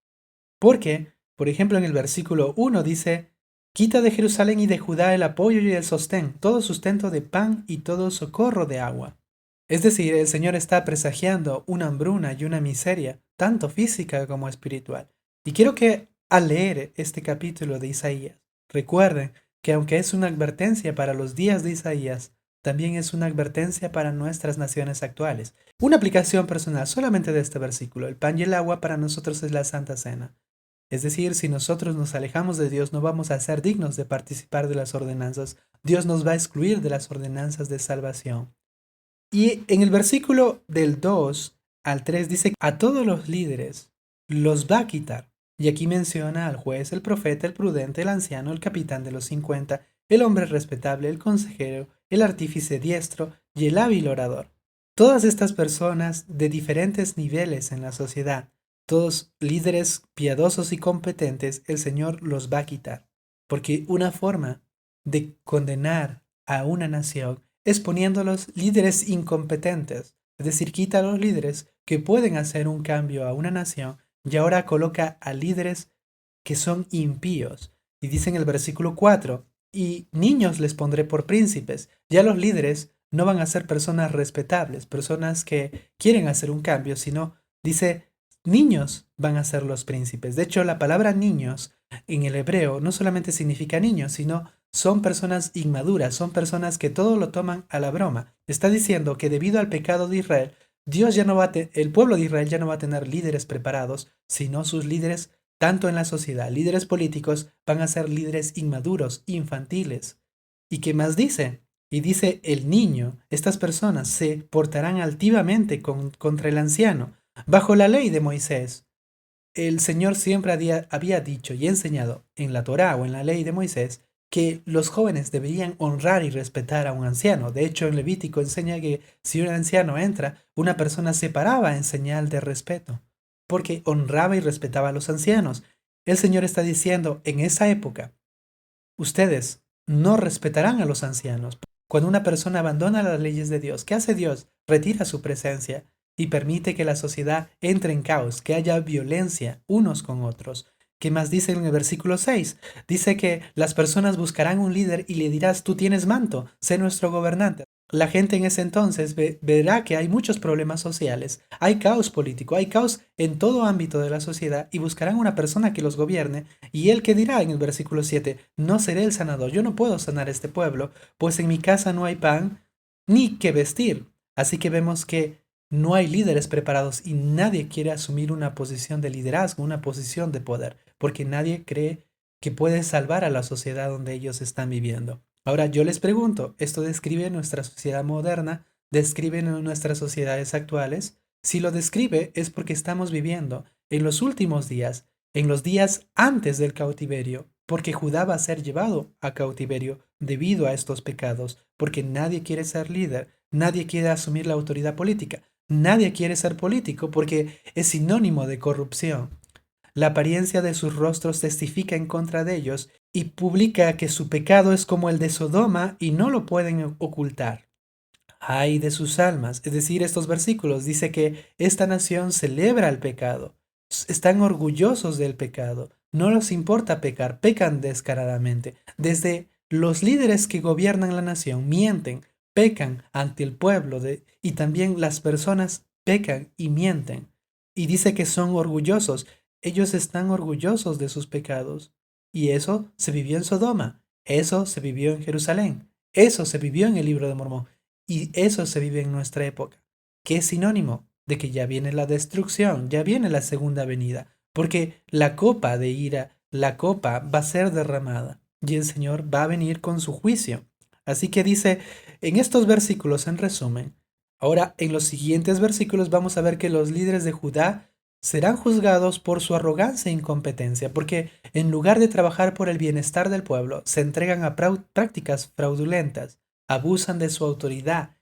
Porque, por ejemplo, en el versículo 1 dice, quita de Jerusalén y de Judá el apoyo y el sostén, todo sustento de pan y todo socorro de agua. Es decir, el Señor está presagiando una hambruna y una miseria, tanto física como espiritual. Y quiero que al leer este capítulo de Isaías, recuerden que aunque es una advertencia para los días de Isaías, también es una advertencia para nuestras naciones actuales. Una aplicación personal solamente de este versículo, el pan y el agua para nosotros es la Santa Cena. Es decir, si nosotros nos alejamos de Dios, no vamos a ser dignos de participar de las ordenanzas. Dios nos va a excluir de las ordenanzas de salvación. Y en el versículo del 2 al 3 dice, a todos los líderes los va a quitar. Y aquí menciona al juez, el profeta, el prudente, el anciano, el capitán de los 50, el hombre respetable, el consejero, el artífice diestro y el hábil orador. Todas estas personas de diferentes niveles en la sociedad, todos líderes piadosos y competentes, el Señor los va a quitar. Porque una forma de condenar a una nación es poniéndolos líderes incompetentes. Es decir, quita a los líderes que pueden hacer un cambio a una nación y ahora coloca a líderes que son impíos. Y dice en el versículo 4, y niños les pondré por príncipes. Ya los líderes no van a ser personas respetables, personas que quieren hacer un cambio, sino, dice, niños van a ser los príncipes. De hecho, la palabra niños en el hebreo no solamente significa niños, sino son personas inmaduras, son personas que todo lo toman a la broma. Está diciendo que debido al pecado de Israel, Dios ya no va a el pueblo de Israel ya no va a tener líderes preparados, sino sus líderes, tanto en la sociedad, líderes políticos, van a ser líderes inmaduros, infantiles. ¿Y qué más dice? Y dice el niño, estas personas se portarán altivamente contra el anciano, bajo la ley de Moisés. El Señor siempre había dicho y enseñado en la Torá o en la ley de Moisés que los jóvenes deberían honrar y respetar a un anciano. De hecho, en Levítico enseña que si un anciano entra, una persona se paraba en señal de respeto, porque honraba y respetaba a los ancianos. El Señor está diciendo, en esa época, ustedes no respetarán a los ancianos. Cuando una persona abandona las leyes de Dios, ¿qué hace Dios? Retira su presencia y permite que la sociedad entre en caos, que haya violencia unos con otros. ¿Qué más dice en el versículo 6? Dice que las personas buscarán un líder y le dirás, tú tienes manto, sé nuestro gobernante. La gente en ese entonces verá que hay muchos problemas sociales, hay caos político, hay caos en todo ámbito de la sociedad y buscarán una persona que los gobierne y él que dirá en el versículo 7, no seré el sanador, yo no puedo sanar este pueblo, pues en mi casa no hay pan ni que vestir. Así que vemos que no hay líderes preparados y nadie quiere asumir una posición de liderazgo, una posición de poder, porque nadie cree que puede salvar a la sociedad donde ellos están viviendo. Ahora yo les pregunto, ¿esto describe nuestra sociedad moderna? ¿Describe nuestras sociedades actuales? Si lo describe es porque estamos viviendo en los últimos días, en los días antes del cautiverio, porque Judá va a ser llevado a cautiverio debido a estos pecados, porque nadie quiere ser líder, nadie quiere asumir la autoridad política, nadie quiere ser político porque es sinónimo de corrupción. La apariencia de sus rostros testifica en contra de ellos y publica que su pecado es como el de Sodoma y no lo pueden ocultar. Ay de sus almas, es decir, estos versículos dice que esta nación celebra el pecado, están orgullosos del pecado, no les importa pecar, pecan descaradamente. Desde los líderes que gobiernan la nación mienten, pecan ante el pueblo y también las personas pecan y mienten. Y dice que son orgullosos. Ellos están orgullosos de sus pecados. Y eso se vivió en Sodoma, eso se vivió en Jerusalén, eso se vivió en el libro de Mormón y eso se vive en nuestra época, que es sinónimo de que ya viene la destrucción, ya viene la segunda venida, porque la copa de ira, la copa va a ser derramada y el Señor va a venir con su juicio. Así que dice en estos versículos en resumen, ahora en los siguientes versículos vamos a ver que los líderes de Judá serán juzgados por su arrogancia e incompetencia, porque en lugar de trabajar por el bienestar del pueblo, se entregan a prácticas fraudulentas, abusan de su autoridad,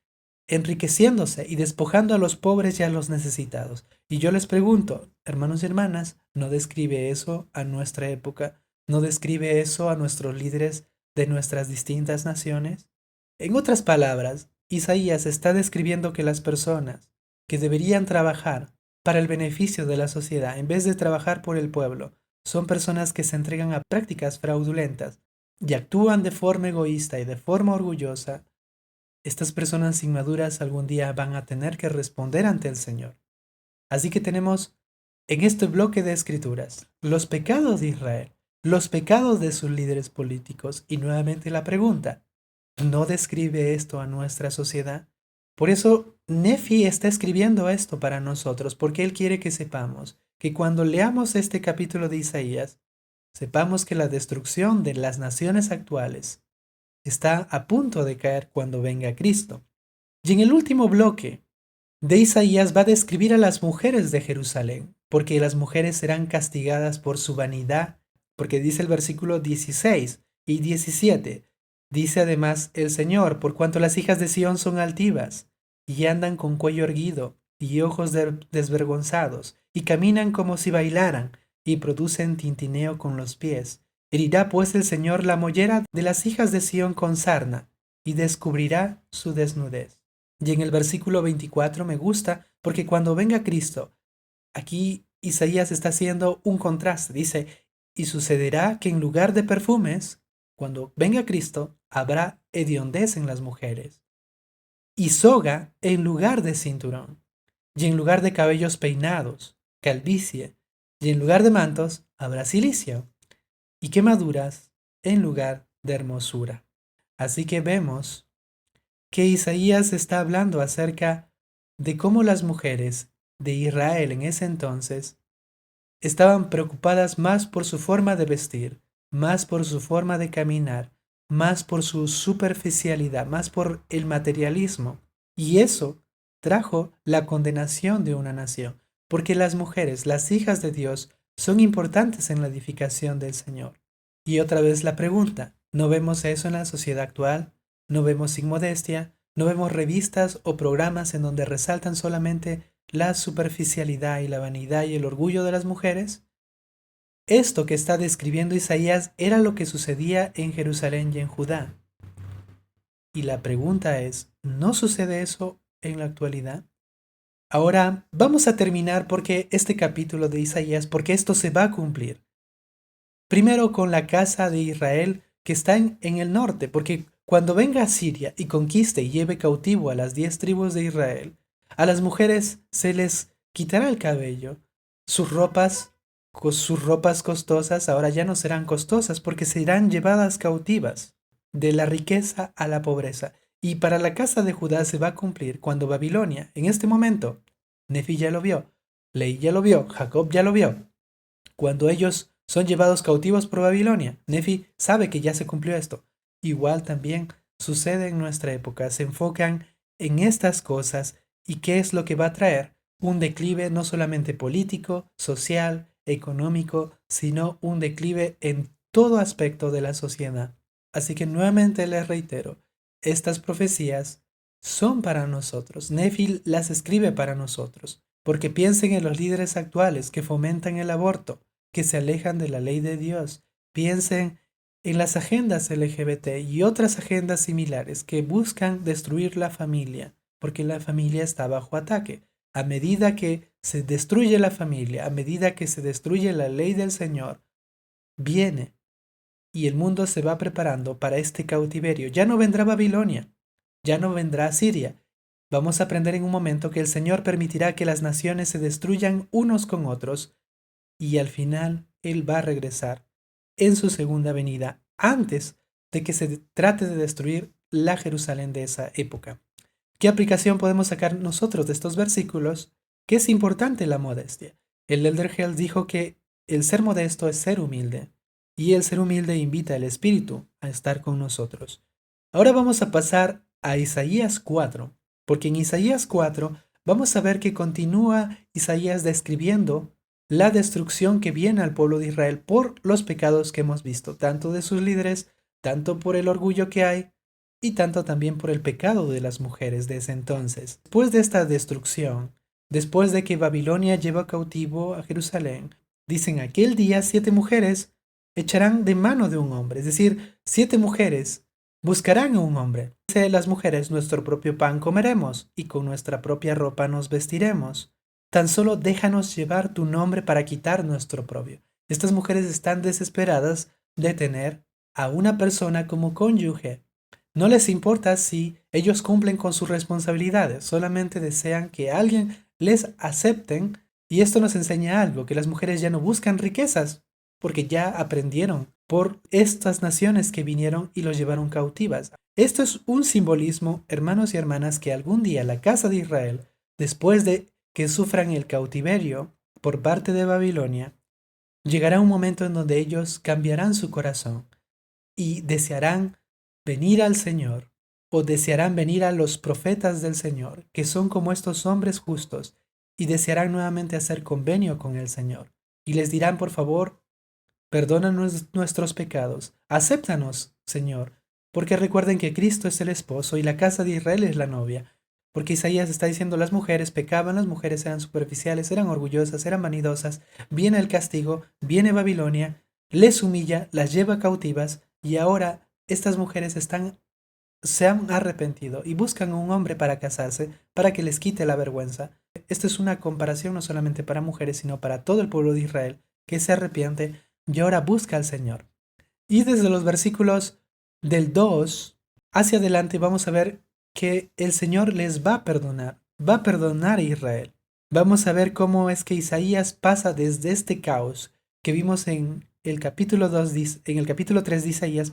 enriqueciéndose y despojando a los pobres y a los necesitados. Y yo les pregunto, hermanos y hermanas, ¿no describe eso a nuestra época? ¿No describe eso a nuestros líderes de nuestras distintas naciones? En otras palabras, Isaías está describiendo que las personas que deberían trabajar para el beneficio de la sociedad, en vez de trabajar por el pueblo, son personas que se entregan a prácticas fraudulentas y actúan de forma egoísta y de forma orgullosa. Estas personas inmaduras algún día van a tener que responder ante el Señor. Así que tenemos en este bloque de escrituras los pecados de Israel, los pecados de sus líderes políticos y nuevamente la pregunta, ¿no describe esto a nuestra sociedad? Por eso Nefi está escribiendo esto para nosotros, porque él quiere que sepamos que cuando leamos este capítulo de Isaías, sepamos que la destrucción de las naciones actuales está a punto de caer cuando venga Cristo. Y en el último bloque de Isaías va a describir a las mujeres de Jerusalén, porque las mujeres serán castigadas por su vanidad, porque dice el versículo 16 y 17. Dice además el Señor, por cuanto las hijas de Sión son altivas, y andan con cuello erguido, y ojos desvergonzados, y caminan como si bailaran, y producen tintineo con los pies. Herirá pues el Señor la mollera de las hijas de Sión con sarna, y descubrirá su desnudez. Y en el versículo 24 me gusta porque cuando venga Cristo, aquí Isaías está haciendo un contraste. Dice, y sucederá que en lugar de perfumes, cuando venga Cristo, habrá hediondez en las mujeres, y soga en lugar de cinturón, y en lugar de cabellos peinados, calvicie, y en lugar de mantos, habrá cilicio, y quemaduras en lugar de hermosura. Así que vemos que Isaías está hablando acerca de cómo las mujeres de Israel en ese entonces estaban preocupadas más por su forma de vestir, más por su forma de caminar, más por su superficialidad, más por el materialismo. Y eso trajo la condenación de una nación, porque las mujeres, las hijas de Dios, son importantes en la edificación del Señor. Y otra vez la pregunta, ¿no vemos eso en la sociedad actual? ¿No vemos inmodestia? ¿No vemos revistas o programas en donde resaltan solamente la superficialidad y la vanidad y el orgullo de las mujeres? Esto que está describiendo Isaías era lo que sucedía en Jerusalén y en Judá. Y la pregunta es, ¿no sucede eso en la actualidad? Ahora vamos a terminar porque este capítulo de Isaías, porque esto se va a cumplir. Primero con la casa de Israel que está en el norte, porque cuando venga a Siria y conquiste y lleve cautivo a las 10 tribus de Israel, a las mujeres se les quitará el cabello, sus ropas, sus ropas costosas ahora ya no serán costosas porque serán llevadas cautivas de la riqueza a la pobreza. Y para la casa de Judá se va a cumplir cuando Babilonia, en este momento, Nefi ya lo vio, Leí ya lo vio, Jacob ya lo vio, cuando ellos son llevados cautivos por Babilonia. Nefi sabe que ya se cumplió esto. Igual también sucede en nuestra época. Se enfocan en estas cosas y qué es lo que va a traer un declive no solamente político, social, económico, sino un declive en todo aspecto de la sociedad. Así que nuevamente les reitero, estas profecías son para nosotros. Nefi las escribe para nosotros, porque piensen en los líderes actuales que fomentan el aborto, que se alejan de la ley de Dios. Piensen en las agendas LGBT y otras agendas similares que buscan destruir la familia, porque la familia está bajo ataque. A medida que se destruye la familia, a medida que se destruye la ley del Señor, viene y el mundo se va preparando para este cautiverio. Ya no vendrá Babilonia, ya no vendrá Siria. Vamos a aprender en un momento que el Señor permitirá que las naciones se destruyan unos con otros y al final Él va a regresar en su segunda venida antes de que se trate de destruir la Jerusalén de esa época. ¿Qué aplicación podemos sacar nosotros de estos versículos? Que es importante la modestia. El Elder Held dijo que el ser modesto es ser humilde y el ser humilde invita al Espíritu a estar con nosotros. Ahora vamos a pasar a Isaías 4, porque en Isaías 4 vamos a ver que continúa Isaías describiendo la destrucción que viene al pueblo de Israel por los pecados que hemos visto, tanto de sus líderes, tanto por el orgullo que hay y tanto también por el pecado de las mujeres de ese entonces. Después de esta destrucción, después de que Babilonia lleva cautivo a Jerusalén, dicen aquel día 7 mujeres echarán de mano de un hombre, es decir, 7 mujeres buscarán a un hombre. Dice las mujeres, nuestro propio pan comeremos y con nuestra propia ropa nos vestiremos. Tan solo déjanos llevar tu nombre para quitar nuestro oprobio. Estas mujeres están desesperadas de tener a una persona como cónyuge. No les importa si ellos cumplen con sus responsabilidades, solamente desean que alguien les acepten. Y esto nos enseña algo, que las mujeres ya no buscan riquezas, porque ya aprendieron por estas naciones que vinieron y los llevaron cautivas. Esto es un simbolismo, hermanos y hermanas, que algún día la casa de Israel, después de que sufran el cautiverio por parte de Babilonia, llegará un momento en donde ellos cambiarán su corazón y desearán venir al Señor o desearán venir a los profetas del Señor, que son como estos hombres justos, y desearán nuevamente hacer convenio con el Señor. Y les dirán, por favor, perdona nuestros pecados, acéptanos, Señor, porque recuerden que Cristo es el esposo y la casa de Israel es la novia. Porque Isaías está diciendo, las mujeres pecaban, las mujeres eran superficiales, eran orgullosas, eran vanidosas, viene el castigo, viene Babilonia, les humilla, las lleva cautivas y ahora estas mujeres están se han arrepentido y buscan a un hombre para casarse, para que les quite la vergüenza. Esto es una comparación no solamente para mujeres, sino para todo el pueblo de Israel, que se arrepiente y ahora busca al Señor. Y desde los versículos del 2 hacia adelante vamos a ver que el Señor les va a perdonar a Israel. Vamos a ver cómo es que Isaías pasa desde este caos que vimos en el capítulo 2, en el capítulo 3 de Isaías,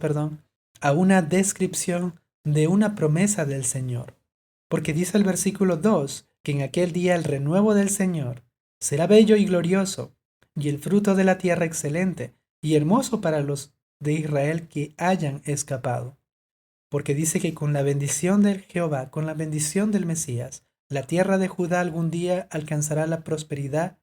a una descripción de una promesa del Señor. Porque dice el versículo 2 que en aquel día el renuevo del Señor será bello y glorioso, y el fruto de la tierra excelente y hermoso para los de Israel que hayan escapado. Porque dice que con la bendición del Jehová, con la bendición del Mesías, la tierra de Judá algún día alcanzará la prosperidad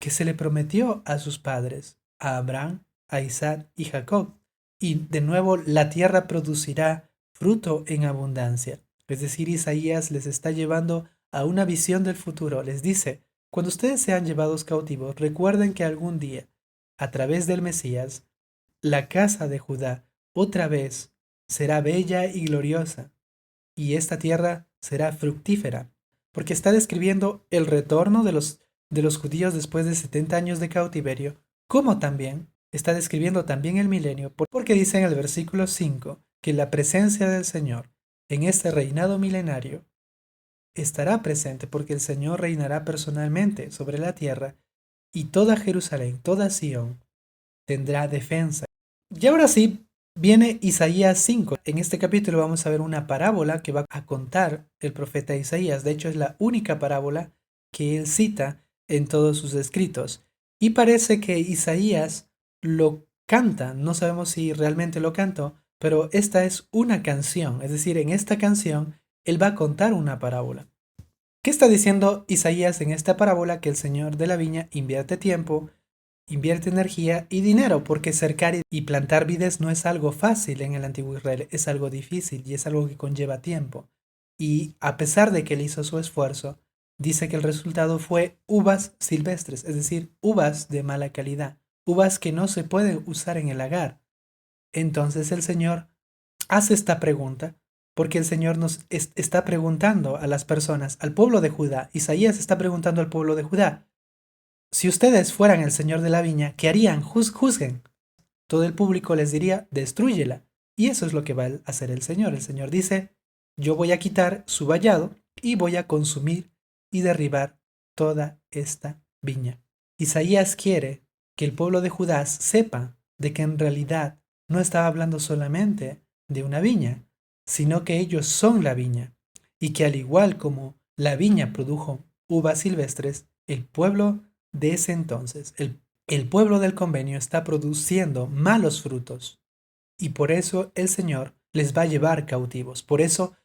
que se le prometió a sus padres, a Abraham, a Isaac y Jacob. Y de nuevo la tierra producirá fruto en abundancia. Es decir, Isaías les está llevando a una visión del futuro. Les dice, cuando ustedes sean llevados cautivos, recuerden que algún día, a través del Mesías, la casa de Judá otra vez será bella y gloriosa, y esta tierra será fructífera, porque está describiendo el retorno de los judíos después de 70 años de cautiverio, como también está describiendo también el milenio, porque dice en el versículo 5 que la presencia del Señor en este reinado milenario estará presente, porque el Señor reinará personalmente sobre la tierra, y toda Jerusalén, toda Sión, tendrá defensa. Y ahora sí, viene Isaías 5. En este capítulo vamos a ver una parábola que va a contar el profeta Isaías. De hecho, es la única parábola que él cita en todos sus escritos. Y parece que Isaías lo canta, no sabemos si realmente lo cantó, pero esta es una canción. Es decir, en esta canción él va a contar una parábola. ¿Qué está diciendo Isaías en esta parábola? Que el Señor de la viña invierte tiempo, invierte energía y dinero, porque cercar y plantar vides no es algo fácil en el antiguo Israel, es algo difícil y es algo que conlleva tiempo. Y a pesar de que él hizo su esfuerzo, dice que el resultado fue uvas silvestres, es decir, uvas de mala calidad, uvas que no se pueden usar en el lagar. Entonces el Señor hace esta pregunta, porque el Señor nos está preguntando a las personas, al pueblo de Judá. Isaías está preguntando al pueblo de Judá, si ustedes fueran el señor de la viña, ¿qué harían? Juzguen. Todo el público les diría, destrúyela. Y eso es lo que va a hacer el Señor. El Señor dice, yo voy a quitar su vallado y voy a consumir y derribar toda esta viña. Isaías quiere que el pueblo de Judá sepa de que en realidad no estaba hablando solamente de una viña, sino que ellos son la viña, y que al igual como la viña produjo uvas silvestres, el pueblo de ese entonces, el pueblo del convenio está produciendo malos frutos, y por eso el Señor les va a llevar cautivos. Por eso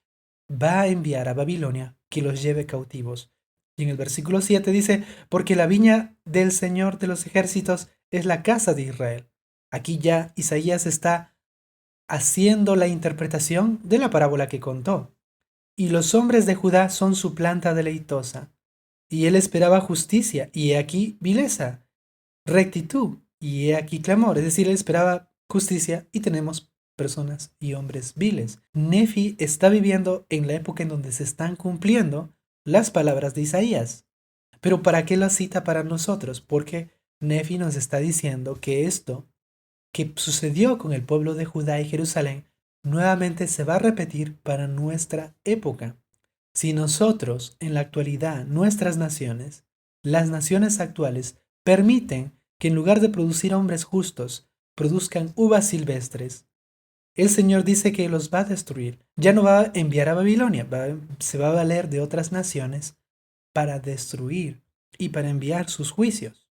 va a enviar a Babilonia que los lleve cautivos. Y en el versículo 7 dice, porque la viña del Señor de los ejércitos es la casa de Israel. Aquí ya Isaías está haciendo la interpretación de la parábola que contó. Y los hombres de Judá son su planta deleitosa. Y él esperaba justicia, y he aquí vileza, rectitud, y he aquí clamor. Es decir, él esperaba justicia y tenemos personas y hombres viles. Nefi está viviendo en la época en donde se están cumpliendo las palabras de Isaías. Pero ¿para qué la cita para nosotros? Porque Nefi nos está diciendo que esto que sucedió con el pueblo de Judá y Jerusalén nuevamente se va a repetir para nuestra época. Si nosotros, en la actualidad, nuestras naciones, las naciones actuales, permiten que en lugar de producir hombres justos, produzcan uvas silvestres, el Señor dice que los va a destruir. Ya no va a enviar a Babilonia, se va a valer de otras naciones para destruir y para enviar sus juicios.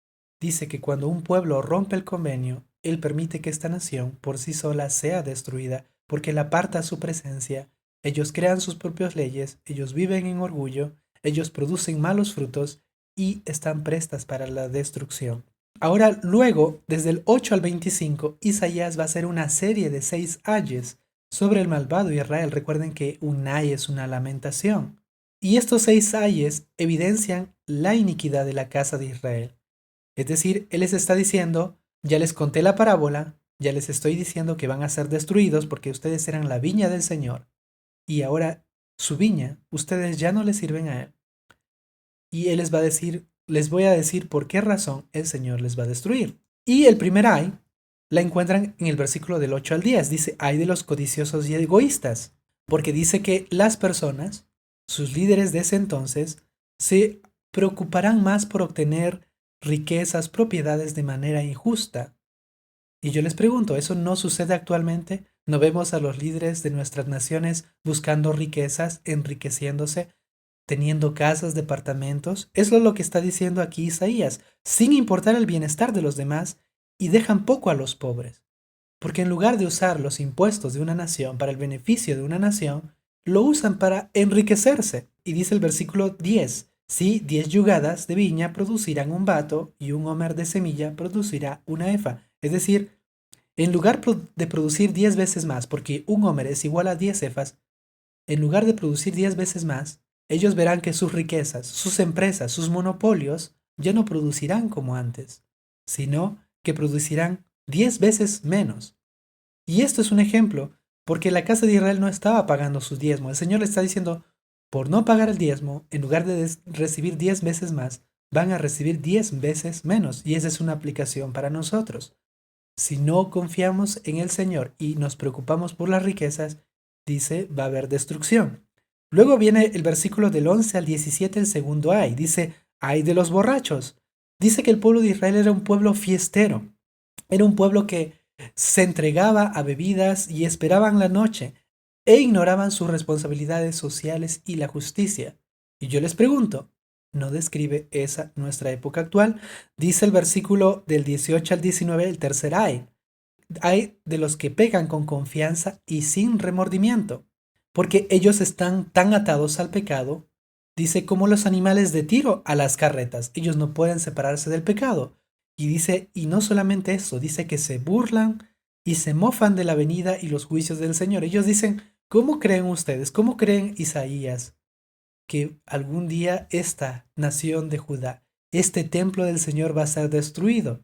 Dice que cuando un pueblo rompe el convenio, Él permite que esta nación por sí sola sea destruida, porque la aparta a su presencia. Ellos crean sus propias leyes, ellos viven en orgullo, ellos producen malos frutos y están prestas para la destrucción. Ahora, luego, desde el 8 al 25, Isaías va a hacer una serie de 6 ayes sobre el malvado Israel. Recuerden que un ay es una lamentación. Y estos 6 ayes evidencian la iniquidad de la casa de Israel. Es decir, Él les está diciendo, ya les conté la parábola, ya les estoy diciendo que van a ser destruidos porque ustedes eran la viña del Señor. y ahora su viña, ustedes ya no le sirven a él. Y él les voy a decir por qué razón el Señor les va a destruir. Y el primer ay la encuentran en el versículo del 8 al 10. Dice, ay de los codiciosos y egoístas, porque dice que las personas, sus líderes de ese entonces, se preocuparán más por obtener riquezas, propiedades de manera injusta. Y yo les pregunto, ¿eso no sucede actualmente? ¿No vemos a los líderes de nuestras naciones buscando riquezas, enriqueciéndose, teniendo casas, departamentos? Eso es lo que está diciendo aquí Isaías, sin importar el bienestar de los demás, y dejan poco a los pobres. Porque en lugar de usar los impuestos de una nación para el beneficio de una nación, lo usan para enriquecerse. Y dice el versículo 10, sí, 10 yugadas de viña producirán un bato y un homer de semilla producirá una efa. Es decir, en lugar de producir 10 veces más, porque un homer es igual a 10 efas, en lugar de producir 10 veces más, ellos verán que sus riquezas, sus empresas, sus monopolios ya no producirán como antes, sino que producirán 10 veces menos. Y esto es un ejemplo, porque la casa de Israel no estaba pagando su diezmo. El Señor le está diciendo, por no pagar el diezmo, en lugar de recibir 10 veces más, van a recibir 10 veces menos. Y esa es una aplicación para nosotros. Si no confiamos en el Señor y nos preocupamos por las riquezas, dice, va a haber destrucción. Luego viene el versículo del 11 al 17, el segundo ay. Dice, ay de los borrachos. Dice que el pueblo de Israel era un pueblo fiestero. Era un pueblo que se entregaba a bebidas y esperaban la noche e ignoraban sus responsabilidades sociales y la justicia. Y yo les pregunto, ¿no describe esa nuestra época actual? Dice el versículo del 18 al 19, el tercer ay. Hay de los que pecan con confianza y sin remordimiento, porque ellos están tan atados al pecado, dice, como los animales de tiro a las carretas. Ellos no pueden separarse del pecado. Y dice, y no solamente eso, dice que se burlan y se mofan de la venida y los juicios del Señor. Ellos dicen, ¿cómo creen ustedes? ¿Cómo creen Isaías que algún día esta nación de Judá, este templo del Señor va a ser destruido?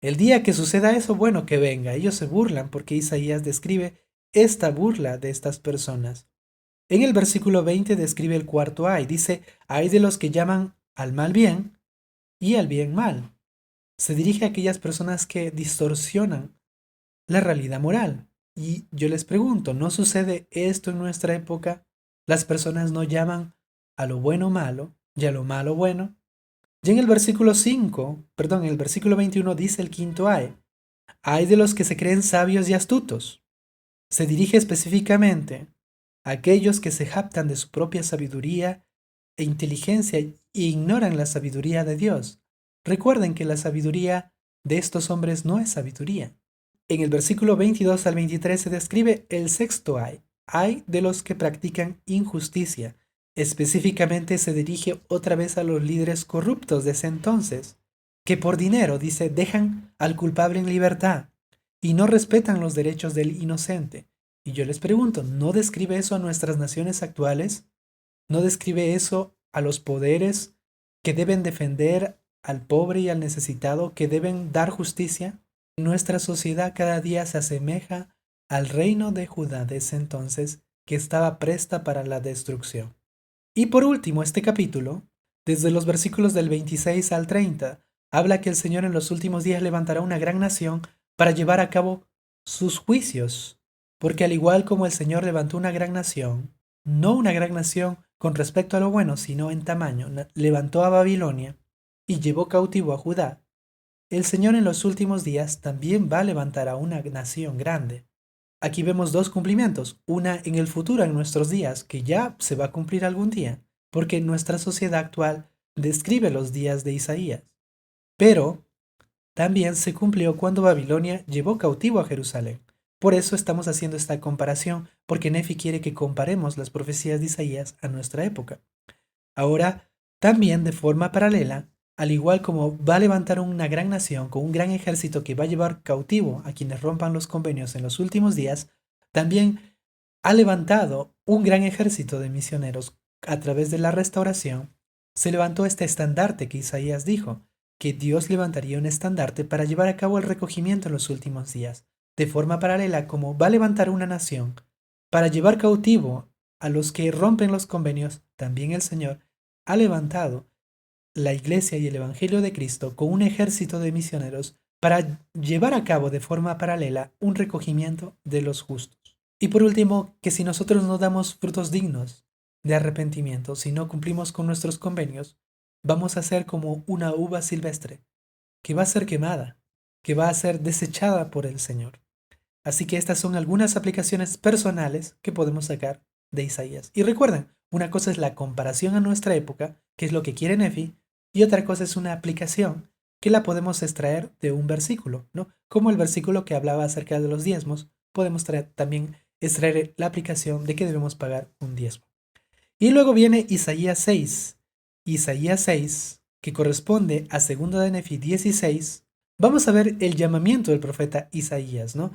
El día que suceda eso, bueno, que venga. Ellos se burlan porque Isaías describe esta burla de estas personas. En el versículo 20 describe el cuarto ay. Dice, ay de los que llaman al mal bien y al bien mal. Se dirige a aquellas personas que distorsionan la realidad moral. Y yo les pregunto, ¿no sucede esto en nuestra época? Las personas no llaman a lo bueno malo y a lo malo bueno. Y en el versículo 5, perdón, en el versículo 21 dice el quinto ay. Ay de los que se creen sabios y astutos. Se dirige específicamente a aquellos que se jactan de su propia sabiduría e inteligencia e ignoran la sabiduría de Dios. Recuerden que la sabiduría de estos hombres no es sabiduría. En el versículo 22 al 23 se describe el sexto ay de los que practican injusticia. Específicamente se dirige otra vez a los líderes corruptos de ese entonces, que por dinero, dice, dejan al culpable en libertad y no respetan los derechos del inocente. Y yo les pregunto, ¿no describe eso a nuestras naciones actuales? ¿No describe eso a los poderes que deben defender al pobre y al necesitado, que deben dar justicia? Nuestra sociedad cada día se asemeja al reino de Judá de ese entonces, que estaba presta para la destrucción. Y por último, este capítulo, desde los versículos del 26 al 30, habla que el Señor en los últimos días levantará una gran nación para llevar a cabo sus juicios, porque al igual como el Señor levantó una gran nación, no una gran nación con respecto a lo bueno, sino en tamaño, levantó a Babilonia y llevó cautivo a Judá, el Señor en los últimos días también va a levantar a una nación grande. Aquí vemos dos cumplimientos, una en el futuro, en nuestros días, que ya se va a cumplir algún día, porque nuestra sociedad actual describe los días de Isaías. Pero también se cumplió cuando Babilonia llevó cautivo a Jerusalén. Por eso estamos haciendo esta comparación, porque Nefi quiere que comparemos las profecías de Isaías a nuestra época. Ahora, también de forma paralela, al igual como va a levantar una gran nación con un gran ejército que va a llevar cautivo a quienes rompan los convenios en los últimos días, también ha levantado un gran ejército de misioneros a través de la restauración. Se levantó este estandarte que Isaías dijo, que Dios levantaría un estandarte para llevar a cabo el recogimiento en los últimos días. De forma paralela, como va a levantar una nación para llevar cautivo a los que rompen los convenios, también el Señor ha levantado la Iglesia y el Evangelio de Cristo con un ejército de misioneros para llevar a cabo de forma paralela un recogimiento de los justos. Y por último, que si nosotros no damos frutos dignos de arrepentimiento, si no cumplimos con nuestros convenios, vamos a ser como una uva silvestre que va a ser quemada, que va a ser desechada por el Señor. Así que estas son algunas aplicaciones personales que podemos sacar de Isaías. Y recuerden, una cosa es la comparación a nuestra época, que es lo que quiere Nefi, y otra cosa es una aplicación que la podemos extraer de un versículo, ¿no? Como el versículo que hablaba acerca de los diezmos, podemos también extraer la aplicación de que debemos pagar un diezmo. Y luego viene Isaías 6. Isaías 6, que corresponde a 2 de Nefi 16. Vamos a ver el llamamiento del profeta Isaías, ¿no?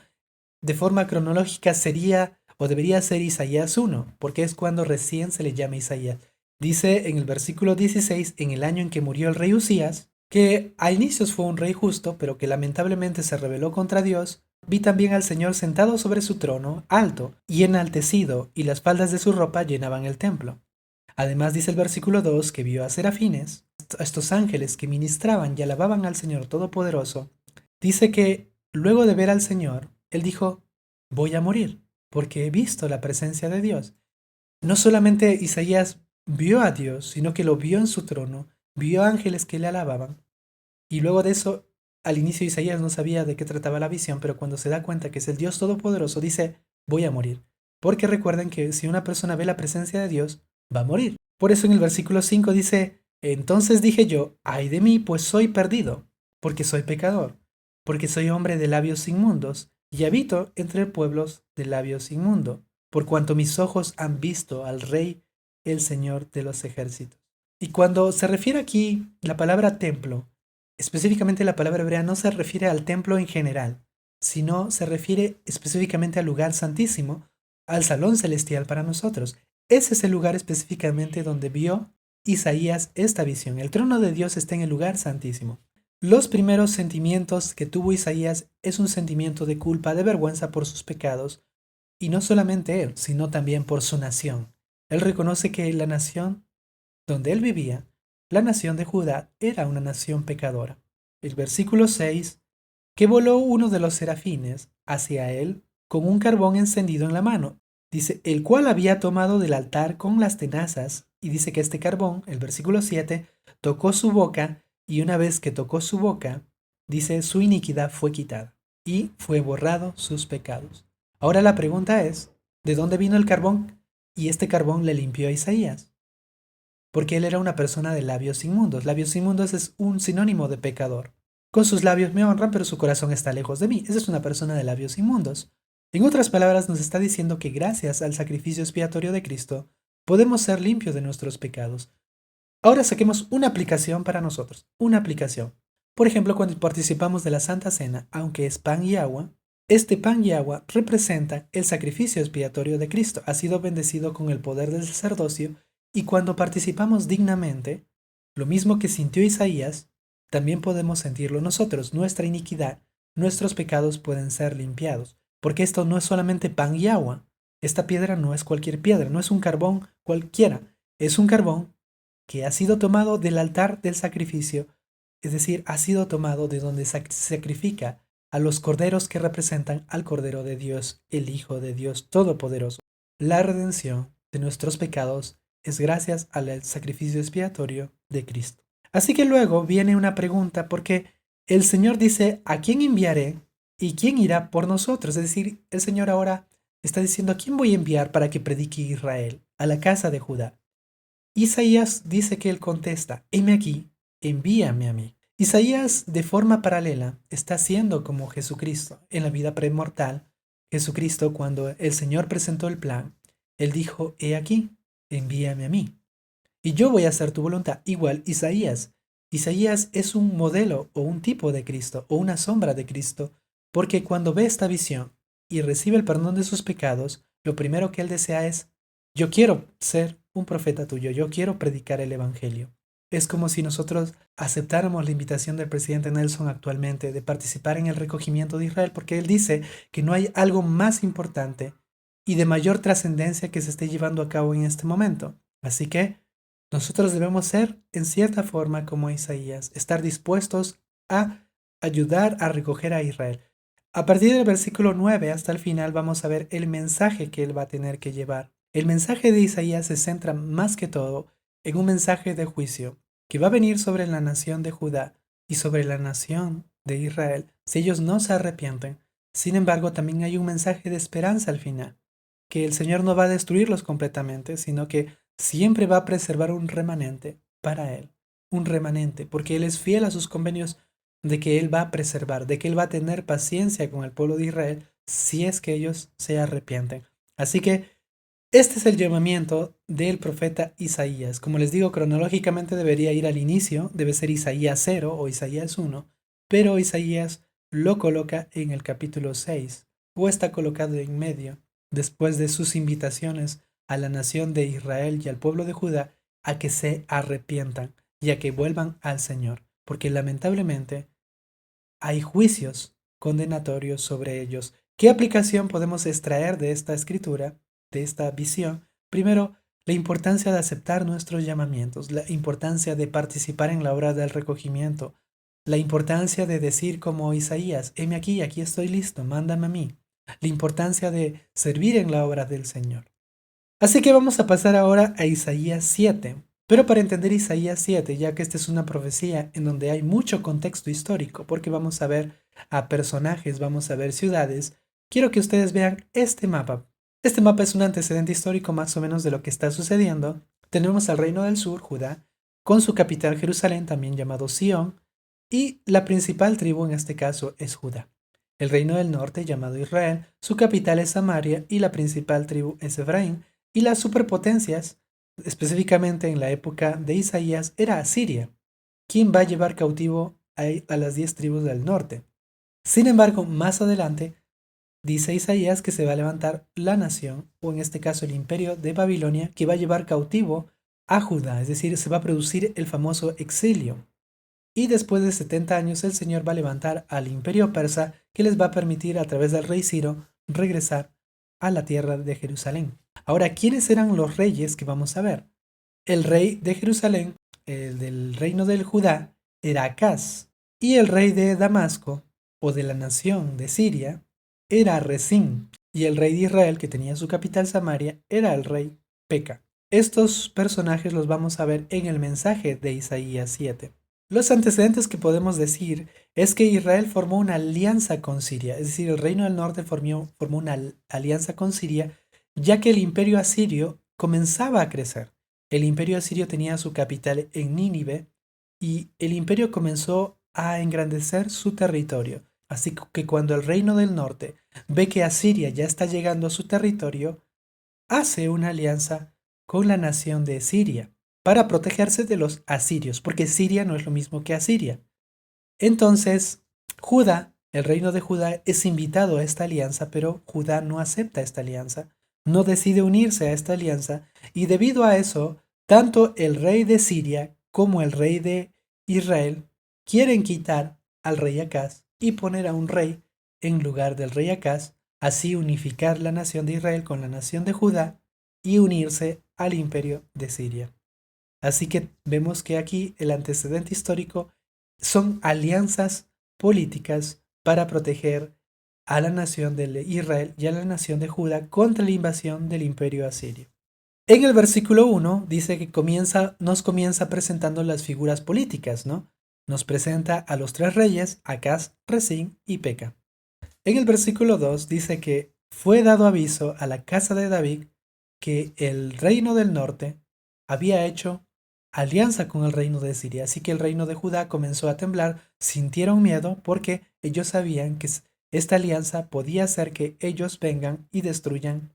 De forma cronológica sería o debería ser Isaías 1, porque es cuando recién se le llama Isaías. Dice en el versículo 16, en el año en que murió el rey Usías, que a inicios fue un rey justo, pero que lamentablemente se rebeló contra Dios. Vi también al Señor sentado sobre su trono, alto y enaltecido, y las faldas de su ropa llenaban el templo. Además dice el versículo 2 que vio a serafines, a estos ángeles que ministraban y alababan al Señor Todopoderoso. Dice que luego de ver al Señor, él dijo, voy a morir, porque he visto la presencia de Dios. No solamente Isaías vio a Dios, sino que lo vio en su trono, vio ángeles que le alababan. Y luego de eso, al inicio Isaías no sabía de qué trataba la visión, pero cuando se da cuenta que es el Dios Todopoderoso, dice, voy a morir. Porque recuerden que si una persona ve la presencia de Dios, va a morir. Por eso en el versículo 5 dice, entonces dije yo, ay de mí, pues soy perdido, porque soy pecador, porque soy hombre de labios inmundos, y habito entre pueblos de labios inmundos, por cuanto mis ojos han visto al Rey, el Señor de los ejércitos. Y cuando se refiere aquí la palabra templo, específicamente la palabra hebrea no se refiere al templo en general, sino se refiere específicamente al lugar santísimo, al salón celestial para nosotros. Ese es el lugar específicamente donde vio Isaías esta visión. El trono de Dios está en el lugar santísimo. Los primeros sentimientos que tuvo Isaías es un sentimiento de culpa, de vergüenza por sus pecados, y no solamente él, sino también por su nación. Él reconoce que la nación donde él vivía, la nación de Judá, era una nación pecadora. El versículo 6, que voló uno de los serafines hacia él con un carbón encendido en la mano. Dice, el cual había tomado del altar con las tenazas, y dice que este carbón, el versículo 7, tocó su boca, y una vez que tocó su boca, dice, su iniquidad fue quitada, y fue borrado sus pecados. Ahora la pregunta es, ¿de dónde vino el carbón? Y este carbón le limpió a Isaías, porque él era una persona de labios inmundos. Labios inmundos es un sinónimo de pecador. Con sus labios me honran, pero su corazón está lejos de mí. Esa es una persona de labios inmundos. En otras palabras, nos está diciendo que gracias al sacrificio expiatorio de Cristo, podemos ser limpios de nuestros pecados. Ahora saquemos una aplicación para nosotros. Una aplicación. Por ejemplo, cuando participamos de la Santa Cena, aunque es pan y agua, este pan y agua representa el sacrificio expiatorio de Cristo. Ha sido bendecido con el poder del sacerdocio, y cuando participamos dignamente, lo mismo que sintió Isaías, también podemos sentirlo nosotros. Nuestra iniquidad, nuestros pecados pueden ser limpiados. Porque esto no es solamente pan y agua. Esta piedra no es cualquier piedra, no es un carbón cualquiera. Es un carbón que ha sido tomado del altar del sacrificio, es decir, ha sido tomado de donde se sacrifica a los corderos que representan al Cordero de Dios, el Hijo de Dios Todopoderoso. La redención de nuestros pecados es gracias al sacrificio expiatorio de Cristo. Así que luego viene una pregunta, porque el Señor dice, ¿a quién enviaré? ¿Y quién irá por nosotros? Es decir, el Señor ahora está diciendo, ¿a quién voy a enviar para que predique Israel? A la casa de Judá. Isaías dice que él contesta, heme aquí, envíame a mí. Isaías, de forma paralela, está siendo como Jesucristo en la vida premortal. Jesucristo, cuando el Señor presentó el plan, él dijo, he aquí, envíame a mí. Y yo voy a hacer tu voluntad. Igual Isaías. Isaías es un modelo o un tipo de Cristo o una sombra de Cristo, porque cuando ve esta visión y recibe el perdón de sus pecados, lo primero que él desea es, yo quiero ser un profeta tuyo, yo quiero predicar el evangelio. Es como si nosotros aceptáramos la invitación del presidente Nelson actualmente de participar en el recogimiento de Israel, porque él dice que no hay algo más importante y de mayor trascendencia que se esté llevando a cabo en este momento. Así que nosotros debemos ser, en cierta forma, como Isaías, estar dispuestos a ayudar a recoger a Israel. A partir del versículo 9 hasta el final vamos a ver el mensaje que él va a tener que llevar. El mensaje de Isaías se centra más que todo en un mensaje de juicio que va a venir sobre la nación de Judá y sobre la nación de Israel si ellos no se arrepienten. Sin embargo, también hay un mensaje de esperanza al final, que el Señor no va a destruirlos completamente, sino que siempre va a preservar un remanente para Él. Un remanente, porque Él es fiel a sus convenios de que Él va a preservar, de que Él va a tener paciencia con el pueblo de Israel si es que ellos se arrepienten. Así que este es el llamamiento del profeta Isaías. Como les digo, cronológicamente debería ir al inicio, debe ser Isaías 0 o Isaías 1, pero Isaías lo coloca en el capítulo 6 o está colocado en medio, después de sus invitaciones a la nación de Israel y al pueblo de Judá a que se arrepientan y a que vuelvan al Señor, porque lamentablemente hay juicios condenatorios sobre ellos. ¿Qué aplicación podemos extraer de esta escritura, de esta visión? Primero, la importancia de aceptar nuestros llamamientos, la importancia de participar en la obra del recogimiento, la importancia de decir como Isaías, heme aquí, aquí estoy listo, mándame a mí, la importancia de servir en la obra del Señor. Así que vamos a pasar ahora a Isaías 7. Pero para entender Isaías 7, ya que esta es una profecía en donde hay mucho contexto histórico, porque vamos a ver a personajes, vamos a ver ciudades, quiero que ustedes vean este mapa. Este mapa es un antecedente histórico más o menos de lo que está sucediendo. Tenemos al reino del sur, Judá, con su capital Jerusalén, también llamado Sión, y la principal tribu en este caso es Judá. El reino del norte, llamado Israel, su capital es Samaria y la principal tribu es Efraín, y las superpotencias, específicamente en la época de Isaías, era Asiria, quien va a llevar cautivo a las 10 tribus del norte. Sin embargo, más adelante, dice Isaías que se va a levantar la nación, o en este caso el imperio de Babilonia, que va a llevar cautivo a Judá, es decir, se va a producir el famoso exilio. Y después de 70 años el Señor va a levantar al imperio persa que les va a permitir a través del rey Ciro regresar a la tierra de Jerusalén. Ahora, ¿quiénes eran los reyes que vamos a ver? El rey de Jerusalén, el del reino del Judá, era Acaz. Y el rey de Damasco, o de la nación de Siria, era Resín. Y el rey de Israel, que tenía su capital Samaria, era el rey Peca. Estos personajes los vamos a ver en el mensaje de Isaías 7. Los antecedentes que podemos decir es que Israel formó una alianza con Siria, es decir, el reino del norte formó una alianza con Siria, ya que el imperio asirio comenzaba a crecer. El imperio asirio tenía su capital en Nínive y el imperio comenzó a engrandecer su territorio. Así que cuando el reino del norte ve que Asiria ya está llegando a su territorio, hace una alianza con la nación de Siria para protegerse de los asirios, porque Siria no es lo mismo que Asiria. Entonces, Judá, el reino de Judá, es invitado a esta alianza, pero Judá no acepta esta alianza, no decide unirse a esta alianza, y debido a eso, tanto el rey de Siria como el rey de Israel quieren quitar al rey Acaz y poner a un rey en lugar del rey Acaz, así unificar la nación de Israel con la nación de Judá y unirse al imperio de Siria. Así que vemos que aquí el antecedente histórico son alianzas políticas para proteger a la nación de Israel y a la nación de Judá contra la invasión del imperio asirio. En el versículo 1 dice que nos comienza presentando las figuras políticas, ¿no? Nos presenta a los tres reyes, Acaz, Resín y Peca. En el versículo 2 dice que fue dado aviso a la casa de David que el reino del norte había hecho alianza con el reino de Siria, así que el reino de Judá comenzó a temblar, sintieron miedo porque ellos sabían que esta alianza podía hacer que ellos vengan y destruyan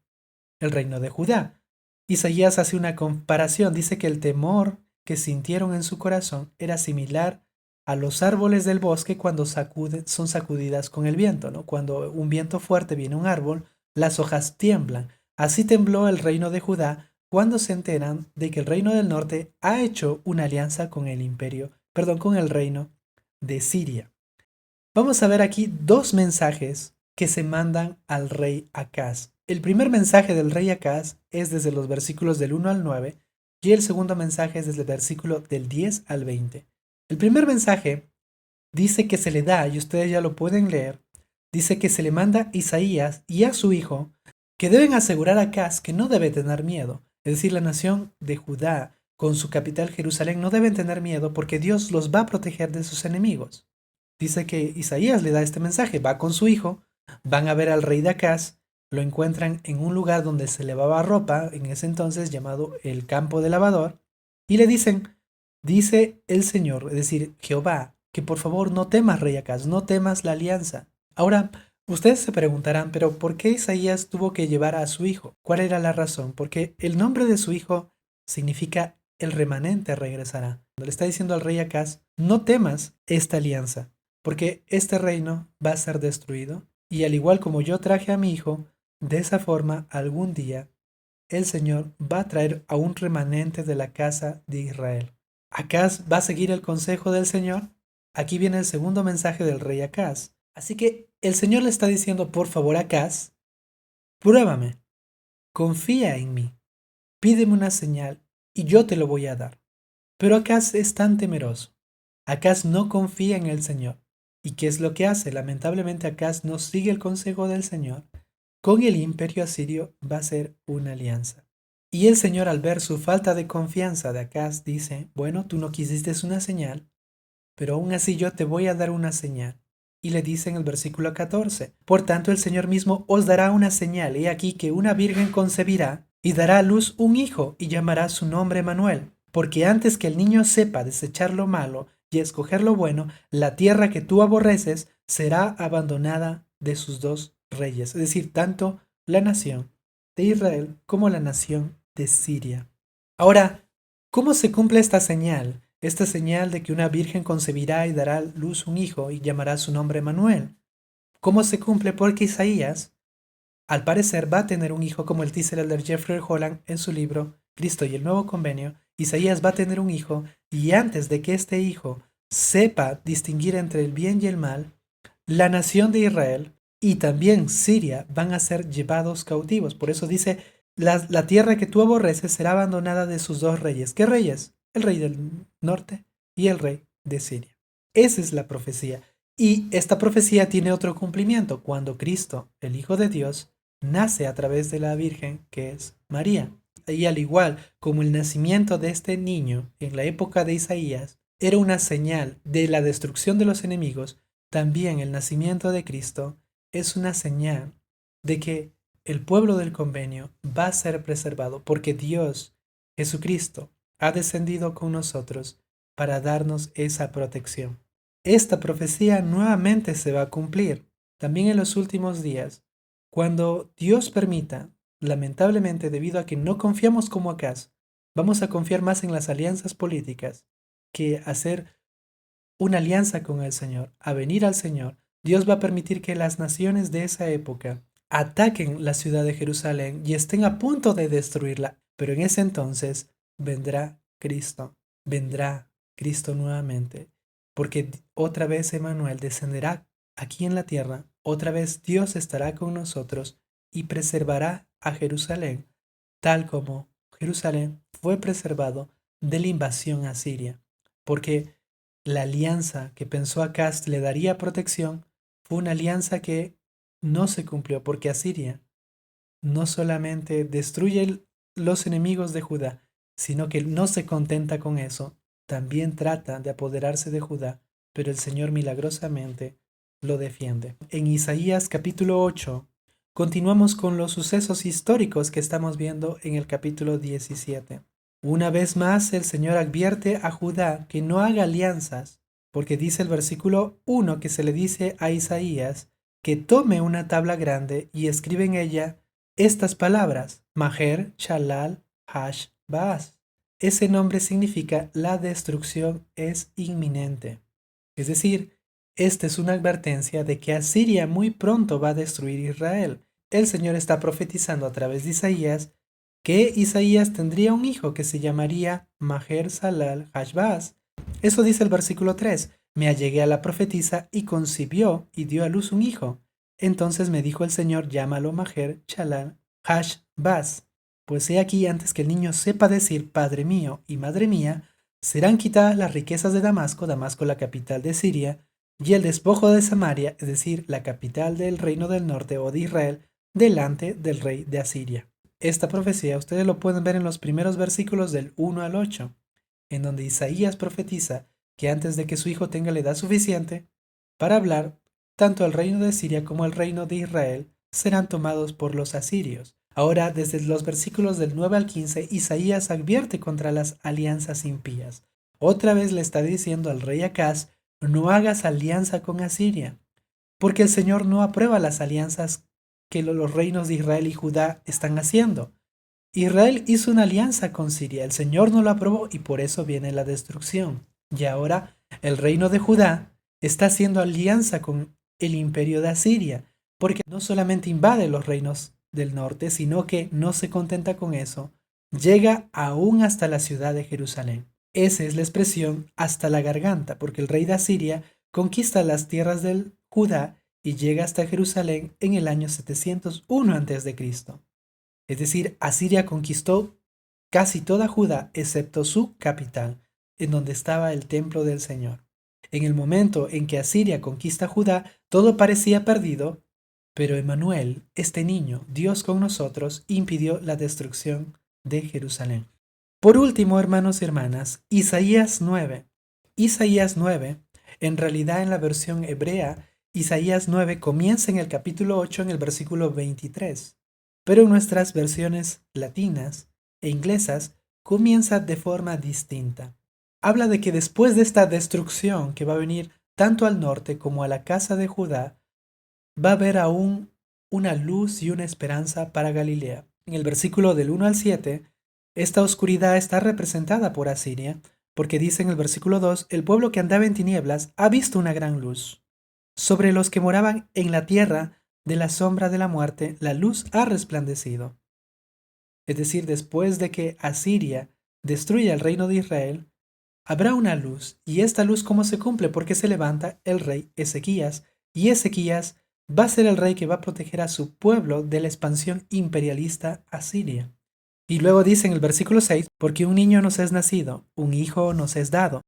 el reino de Judá. Isaías hace una comparación, dice que el temor que sintieron en su corazón era similar a los árboles del bosque cuando son sacudidas con el viento, ¿no? Cuando un viento fuerte viene a un árbol, las hojas tiemblan. Así tembló el reino de Judá cuando se enteran de que el reino del norte ha hecho una alianza con con el reino de Siria. Vamos a ver aquí dos mensajes que se mandan al rey Acaz. El primer mensaje del rey Acaz es desde los versículos del 1 al 9 y el segundo mensaje es desde el versículo del 10 al 20. El primer mensaje dice que se le da, y ustedes ya lo pueden leer, dice que se le manda a Isaías y a su hijo que deben asegurar a Acaz que no debe tener miedo. Es decir, la nación de Judá con su capital Jerusalén no deben tener miedo porque Dios los va a proteger de sus enemigos. Dice que Isaías le da este mensaje, va con su hijo, van a ver al rey de Acaz, lo encuentran en un lugar donde se lavaba ropa, en ese entonces llamado el campo de lavador, y le dicen, dice el Señor, es decir, Jehová, que por favor no temas, rey Acaz, no temas la alianza. Ahora, ustedes se preguntarán, pero ¿por qué Isaías tuvo que llevar a su hijo? ¿Cuál era la razón? Porque el nombre de su hijo significa el remanente regresará. Le está diciendo al rey Acaz, no temas esta alianza, porque este reino va a ser destruido, y al igual como yo traje a mi hijo, de esa forma algún día el Señor va a traer a un remanente de la casa de Israel. ¿Acaz va a seguir el consejo del Señor? Aquí viene el segundo mensaje del rey Acaz. Así que el Señor le está diciendo, por favor, Acaz, pruébame, confía en mí, pídeme una señal y yo te lo voy a dar. Pero Acaz es tan temeroso. Acaz no confía en el Señor. ¿Y qué es lo que hace? Lamentablemente Acaz no sigue el consejo del Señor. Con el imperio asirio va a ser una alianza. Y el Señor, al ver su falta de confianza de Acaz, dice, bueno, tú no quisiste una señal, pero aún así yo te voy a dar una señal. Y le dice en el versículo 14, por tanto el Señor mismo os dará una señal, he aquí que una virgen concebirá y dará a luz un hijo y llamará su nombre Manuel, porque antes que el niño sepa desechar lo malo y escoger lo bueno, la tierra que tú aborreces será abandonada de sus dos reyes, es decir, tanto la nación de Israel como la nación de Siria. Ahora, ¿cómo se cumple esta señal? Esta señal de que una virgen concebirá y dará a luz un hijo y llamará su nombre Manuel. ¿Cómo se cumple? Porque Isaías, al parecer, va a tener un hijo, como el dice el elder Jeffrey Holland en su libro Cristo y el Nuevo Convenio. Isaías va a tener un hijo y antes de que este hijo sepa distinguir entre el bien y el mal, la nación de Israel y también Siria van a ser llevados cautivos. Por eso dice, la tierra que tú aborreces será abandonada de sus dos reyes. ¿Qué reyes? El rey del norte y el rey de Siria. Esa es la profecía. Y esta profecía tiene otro cumplimiento cuando Cristo, el Hijo de Dios, nace a través de la Virgen que es María. Y al igual como el nacimiento de este niño en la época de Isaías era una señal de la destrucción de los enemigos, también el nacimiento de Cristo es una señal de que el pueblo del convenio va a ser preservado porque Dios, Jesucristo, ha descendido con nosotros para darnos esa protección. Esta profecía nuevamente se va a cumplir también en los últimos días, cuando Dios permita, lamentablemente debido a que no confiamos como Acaz, vamos a confiar más en las alianzas políticas que hacer una alianza con el Señor, a venir al Señor. Dios va a permitir que las naciones de esa época ataquen la ciudad de Jerusalén y estén a punto de destruirla, pero en ese entonces vendrá Cristo nuevamente, porque otra vez Emmanuel descenderá aquí en la tierra, otra vez Dios estará con nosotros y preservará a Jerusalén, tal como Jerusalén fue preservado de la invasión asiria, porque la alianza que pensó Acaz le daría protección fue una alianza que no se cumplió, porque Asiria no solamente destruye los enemigos de Judá, sino que no se contenta con eso, también trata de apoderarse de Judá, pero el Señor milagrosamente lo defiende. En Isaías capítulo 8, continuamos con los sucesos históricos que estamos viendo en el capítulo 17. Una vez más el Señor advierte a Judá que no haga alianzas, porque dice el versículo 1 que se le dice a Isaías que tome una tabla grande y escribe en ella estas palabras, Maher, Shalal, Hash, Baas. Ese nombre significa la destrucción es inminente. Es decir, esta es una advertencia de que Asiria muy pronto va a destruir Israel. El Señor está profetizando a través de Isaías que Isaías tendría un hijo que se llamaría Maher Salal Hashbaz. Eso dice el versículo 3. Me allegué a la profetisa y concibió y dio a luz un hijo. Entonces me dijo el Señor, llámalo Maher Shalal Hash Baz, pues he aquí antes que el niño sepa decir Padre mío y Madre mía, serán quitadas las riquezas de Damasco, Damasco la capital de Siria, y el despojo de Samaria, es decir, la capital del reino del norte o de Israel, delante del rey de Asiria. Esta profecía ustedes lo pueden ver en los primeros versículos del 1 al 8, en donde Isaías profetiza que antes de que su hijo tenga la edad suficiente para hablar, tanto el reino de Siria como el reino de Israel serán tomados por los asirios. Ahora, desde los versículos del 9 al 15, Isaías advierte contra las alianzas impías. Otra vez le está diciendo al rey Acaz, no hagas alianza con Asiria, porque el Señor no aprueba las alianzas que los reinos de Israel y Judá están haciendo. Israel hizo una alianza con Siria, el Señor no lo aprobó y por eso viene la destrucción. Y ahora el reino de Judá está haciendo alianza con el imperio de Asiria, porque no solamente invade los reinos del norte, sino que no se contenta con eso, llega aún hasta la ciudad de Jerusalén. Esa es la expresión hasta la garganta, porque el rey de Asiria conquista las tierras del Judá y llega hasta Jerusalén en el año 701 a.C. Es decir, Asiria conquistó casi toda Judá excepto su capital, en donde estaba el templo del Señor. En el momento en que Asiria conquista Judá, todo parecía perdido, pero Emmanuel, este niño, Dios con nosotros, impidió la destrucción de Jerusalén. Por último, hermanos y hermanas, Isaías 9. Isaías 9, en realidad en la versión hebrea, Isaías 9 comienza en el capítulo 8 en el versículo 23, pero en nuestras versiones latinas e inglesas comienza de forma distinta. Habla de que después de esta destrucción que va a venir tanto al norte como a la casa de Judá, va a haber aún una luz y una esperanza para Galilea. En el versículo del 1 al 7, esta oscuridad está representada por Asiria, porque dice en el versículo 2, el pueblo que andaba en tinieblas ha visto una gran luz. Sobre los que moraban en la tierra de la sombra de la muerte, la luz ha resplandecido. Es decir, después de que Asiria destruya el reino de Israel, habrá una luz, y esta luz ¿cómo se cumple? Porque se levanta el rey Ezequías, y Ezequías va a ser el rey que va a proteger a su pueblo de la expansión imperialista asiria. Y luego dice en el versículo 6, porque un niño nos es nacido, un hijo nos es dado,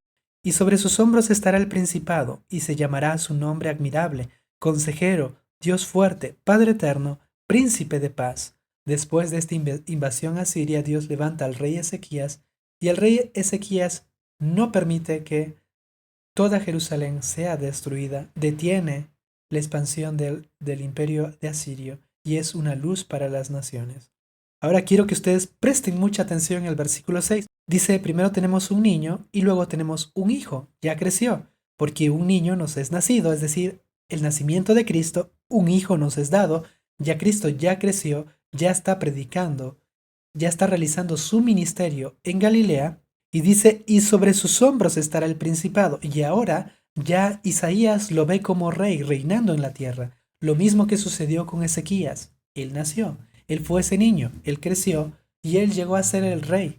y sobre sus hombros estará el principado, y se llamará su nombre admirable, consejero, Dios fuerte, Padre eterno, príncipe de paz. Después de esta invasión asiria, Dios levanta al rey Ezequías, y el rey Ezequías no permite que toda Jerusalén sea destruida, detiene la expansión del imperio de Asirio y es una luz para las naciones. Ahora quiero que ustedes presten mucha atención en el versículo 6. Dice, primero tenemos un niño y luego tenemos un hijo, ya creció, porque un niño nos es nacido, es decir, el nacimiento de Cristo, un hijo nos es dado, ya Cristo ya creció, ya está predicando, ya está realizando su ministerio en Galilea, y dice, y sobre sus hombros estará el principado. Y ahora ya Isaías lo ve como rey, reinando en la tierra. Lo mismo que sucedió con Ezequías. Él nació, él fue ese niño, él creció y él llegó a ser el rey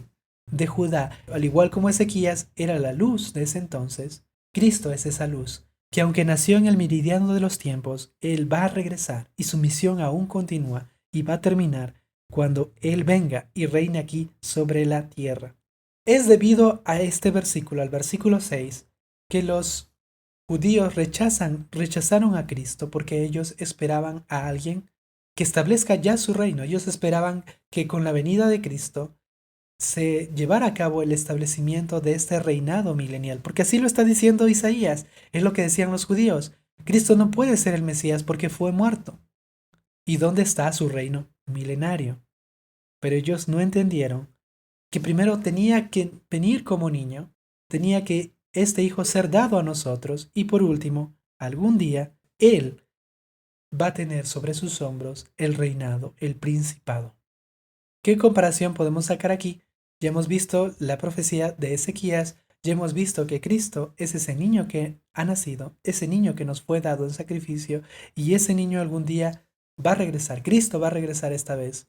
de Judá. Al igual como Ezequías era la luz de ese entonces, Cristo es esa luz, que aunque nació en el meridiano de los tiempos, él va a regresar y su misión aún continúa y va a terminar cuando él venga y reine aquí sobre la tierra. Es debido a este versículo, al versículo 6, que los judíos rechazaron a Cristo porque ellos esperaban a alguien que establezca ya su reino. Ellos esperaban que con la venida de Cristo se llevara a cabo el establecimiento de este reinado milenial, porque así lo está diciendo Isaías, es lo que decían los judíos. Cristo no puede ser el Mesías porque fue muerto. ¿Y dónde está su reino milenario? Pero ellos no entendieron que primero tenía que venir como niño, tenía que este hijo ser dado a nosotros y por último, algún día, él va a tener sobre sus hombros el reinado, el principado. ¿Qué comparación podemos sacar aquí? Ya hemos visto la profecía de Ezequías, ya hemos visto que Cristo es ese niño que ha nacido, ese niño que nos fue dado en sacrificio y ese niño algún día va a regresar, Cristo va a regresar esta vez,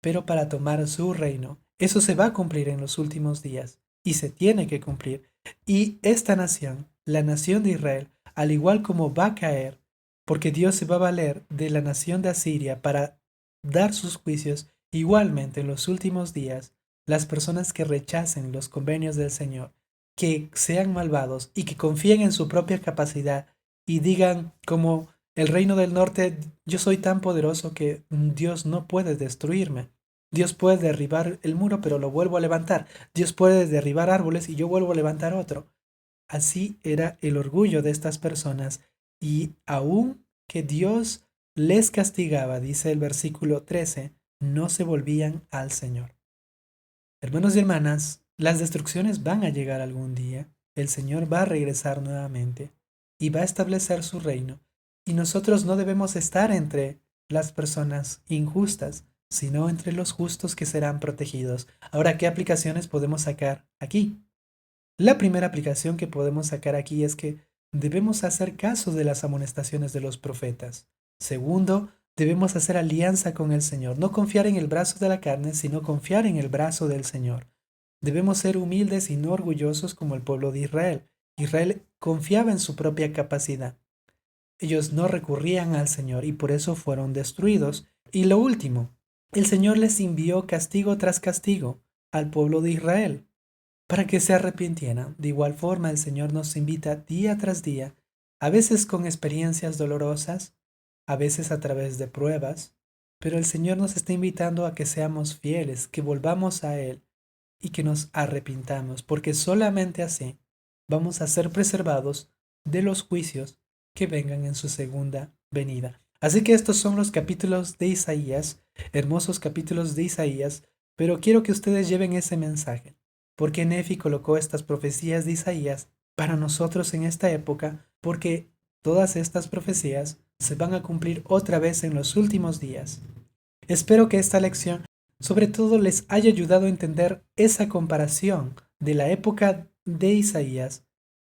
pero para tomar su reino. Eso se va a cumplir en los últimos días y se tiene que cumplir. Y esta nación, la nación de Israel, al igual como va a caer porque Dios se va a valer de la nación de Asiria para dar sus juicios. Igualmente, en los últimos días, las personas que rechacen los convenios del Señor, que sean malvados y que confíen en su propia capacidad y digan como el reino del norte, yo soy tan poderoso que Dios no puede destruirme. Dios puede derribar el muro, pero lo vuelvo a levantar. Dios puede derribar árboles y yo vuelvo a levantar otro. Así era el orgullo de estas personas, y aun que Dios les castigaba, dice el versículo 13, no se volvían al Señor. Hermanos y hermanas, las destrucciones van a llegar algún día. El Señor va a regresar nuevamente y va a establecer su reino. Y nosotros no debemos estar entre las personas injustas, sino entre los justos que serán protegidos. Ahora, ¿qué aplicaciones podemos sacar aquí? La primera aplicación que podemos sacar aquí es que debemos hacer caso de las amonestaciones de los profetas. Segundo, debemos hacer alianza con el Señor, no confiar en el brazo de la carne, sino confiar en el brazo del Señor. Debemos ser humildes y no orgullosos como el pueblo de Israel. Israel confiaba en su propia capacidad. Ellos no recurrían al Señor y por eso fueron destruidos. Y lo último, el Señor les envió castigo tras castigo al pueblo de Israel para que se arrepintieran. De igual forma, el Señor nos invita día tras día, a veces con experiencias dolorosas, a veces a través de pruebas, pero el Señor nos está invitando a que seamos fieles, que volvamos a Él y que nos arrepintamos, porque solamente así vamos a ser preservados de los juicios que vengan en su segunda venida. Así que estos son los capítulos de Isaías, hermosos capítulos de Isaías, pero quiero que ustedes lleven ese mensaje. Porque Nefi colocó estas profecías de Isaías para nosotros en esta época, porque todas estas profecías se van a cumplir otra vez en los últimos días. Espero que esta lección sobre todo les haya ayudado a entender esa comparación de la época de Isaías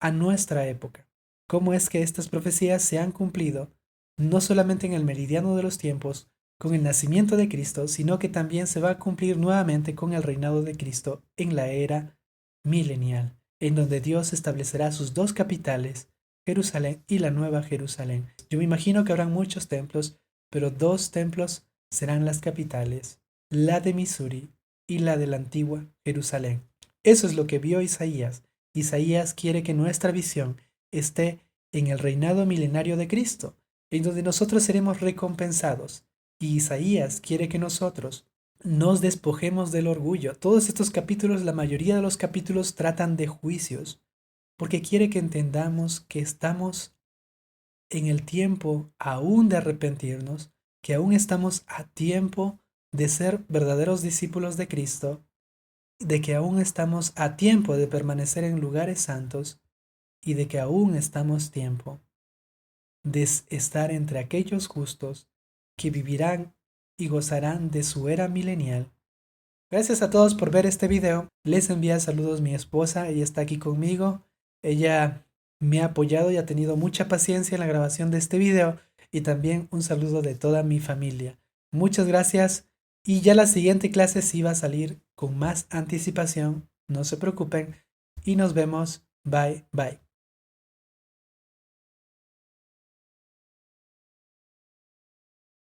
a nuestra época. Cómo es que estas profecías se han cumplido no solamente en el meridiano de los tiempos, con el nacimiento de Cristo, sino que también se va a cumplir nuevamente con el reinado de Cristo en la era milenial, en donde Dios establecerá sus dos capitales, Jerusalén y la Nueva Jerusalén. Yo me imagino que habrán muchos templos, pero dos templos serán las capitales, la de Misuri y la de la antigua Jerusalén. Eso es lo que vio Isaías. Isaías quiere que nuestra visión esté en el reinado milenario de Cristo, en donde nosotros seremos recompensados. Y Isaías quiere que nosotros nos despojemos del orgullo. Todos estos capítulos, la mayoría de los capítulos tratan de juicios, porque quiere que entendamos que estamos en el tiempo aún de arrepentirnos, que aún estamos a tiempo de ser verdaderos discípulos de Cristo, de que aún estamos a tiempo de permanecer en lugares santos y de que aún estamos a tiempo de estar entre aquellos justos que vivirán y gozarán de su era milenial. Gracias a todos por ver este video. Les envía saludos mi esposa, ella está aquí conmigo. Ella me ha apoyado y ha tenido mucha paciencia en la grabación de este video, y también un saludo de toda mi familia. Muchas gracias, y ya la siguiente clase sí va a salir con más anticipación, no se preocupen, y nos vemos. Bye bye.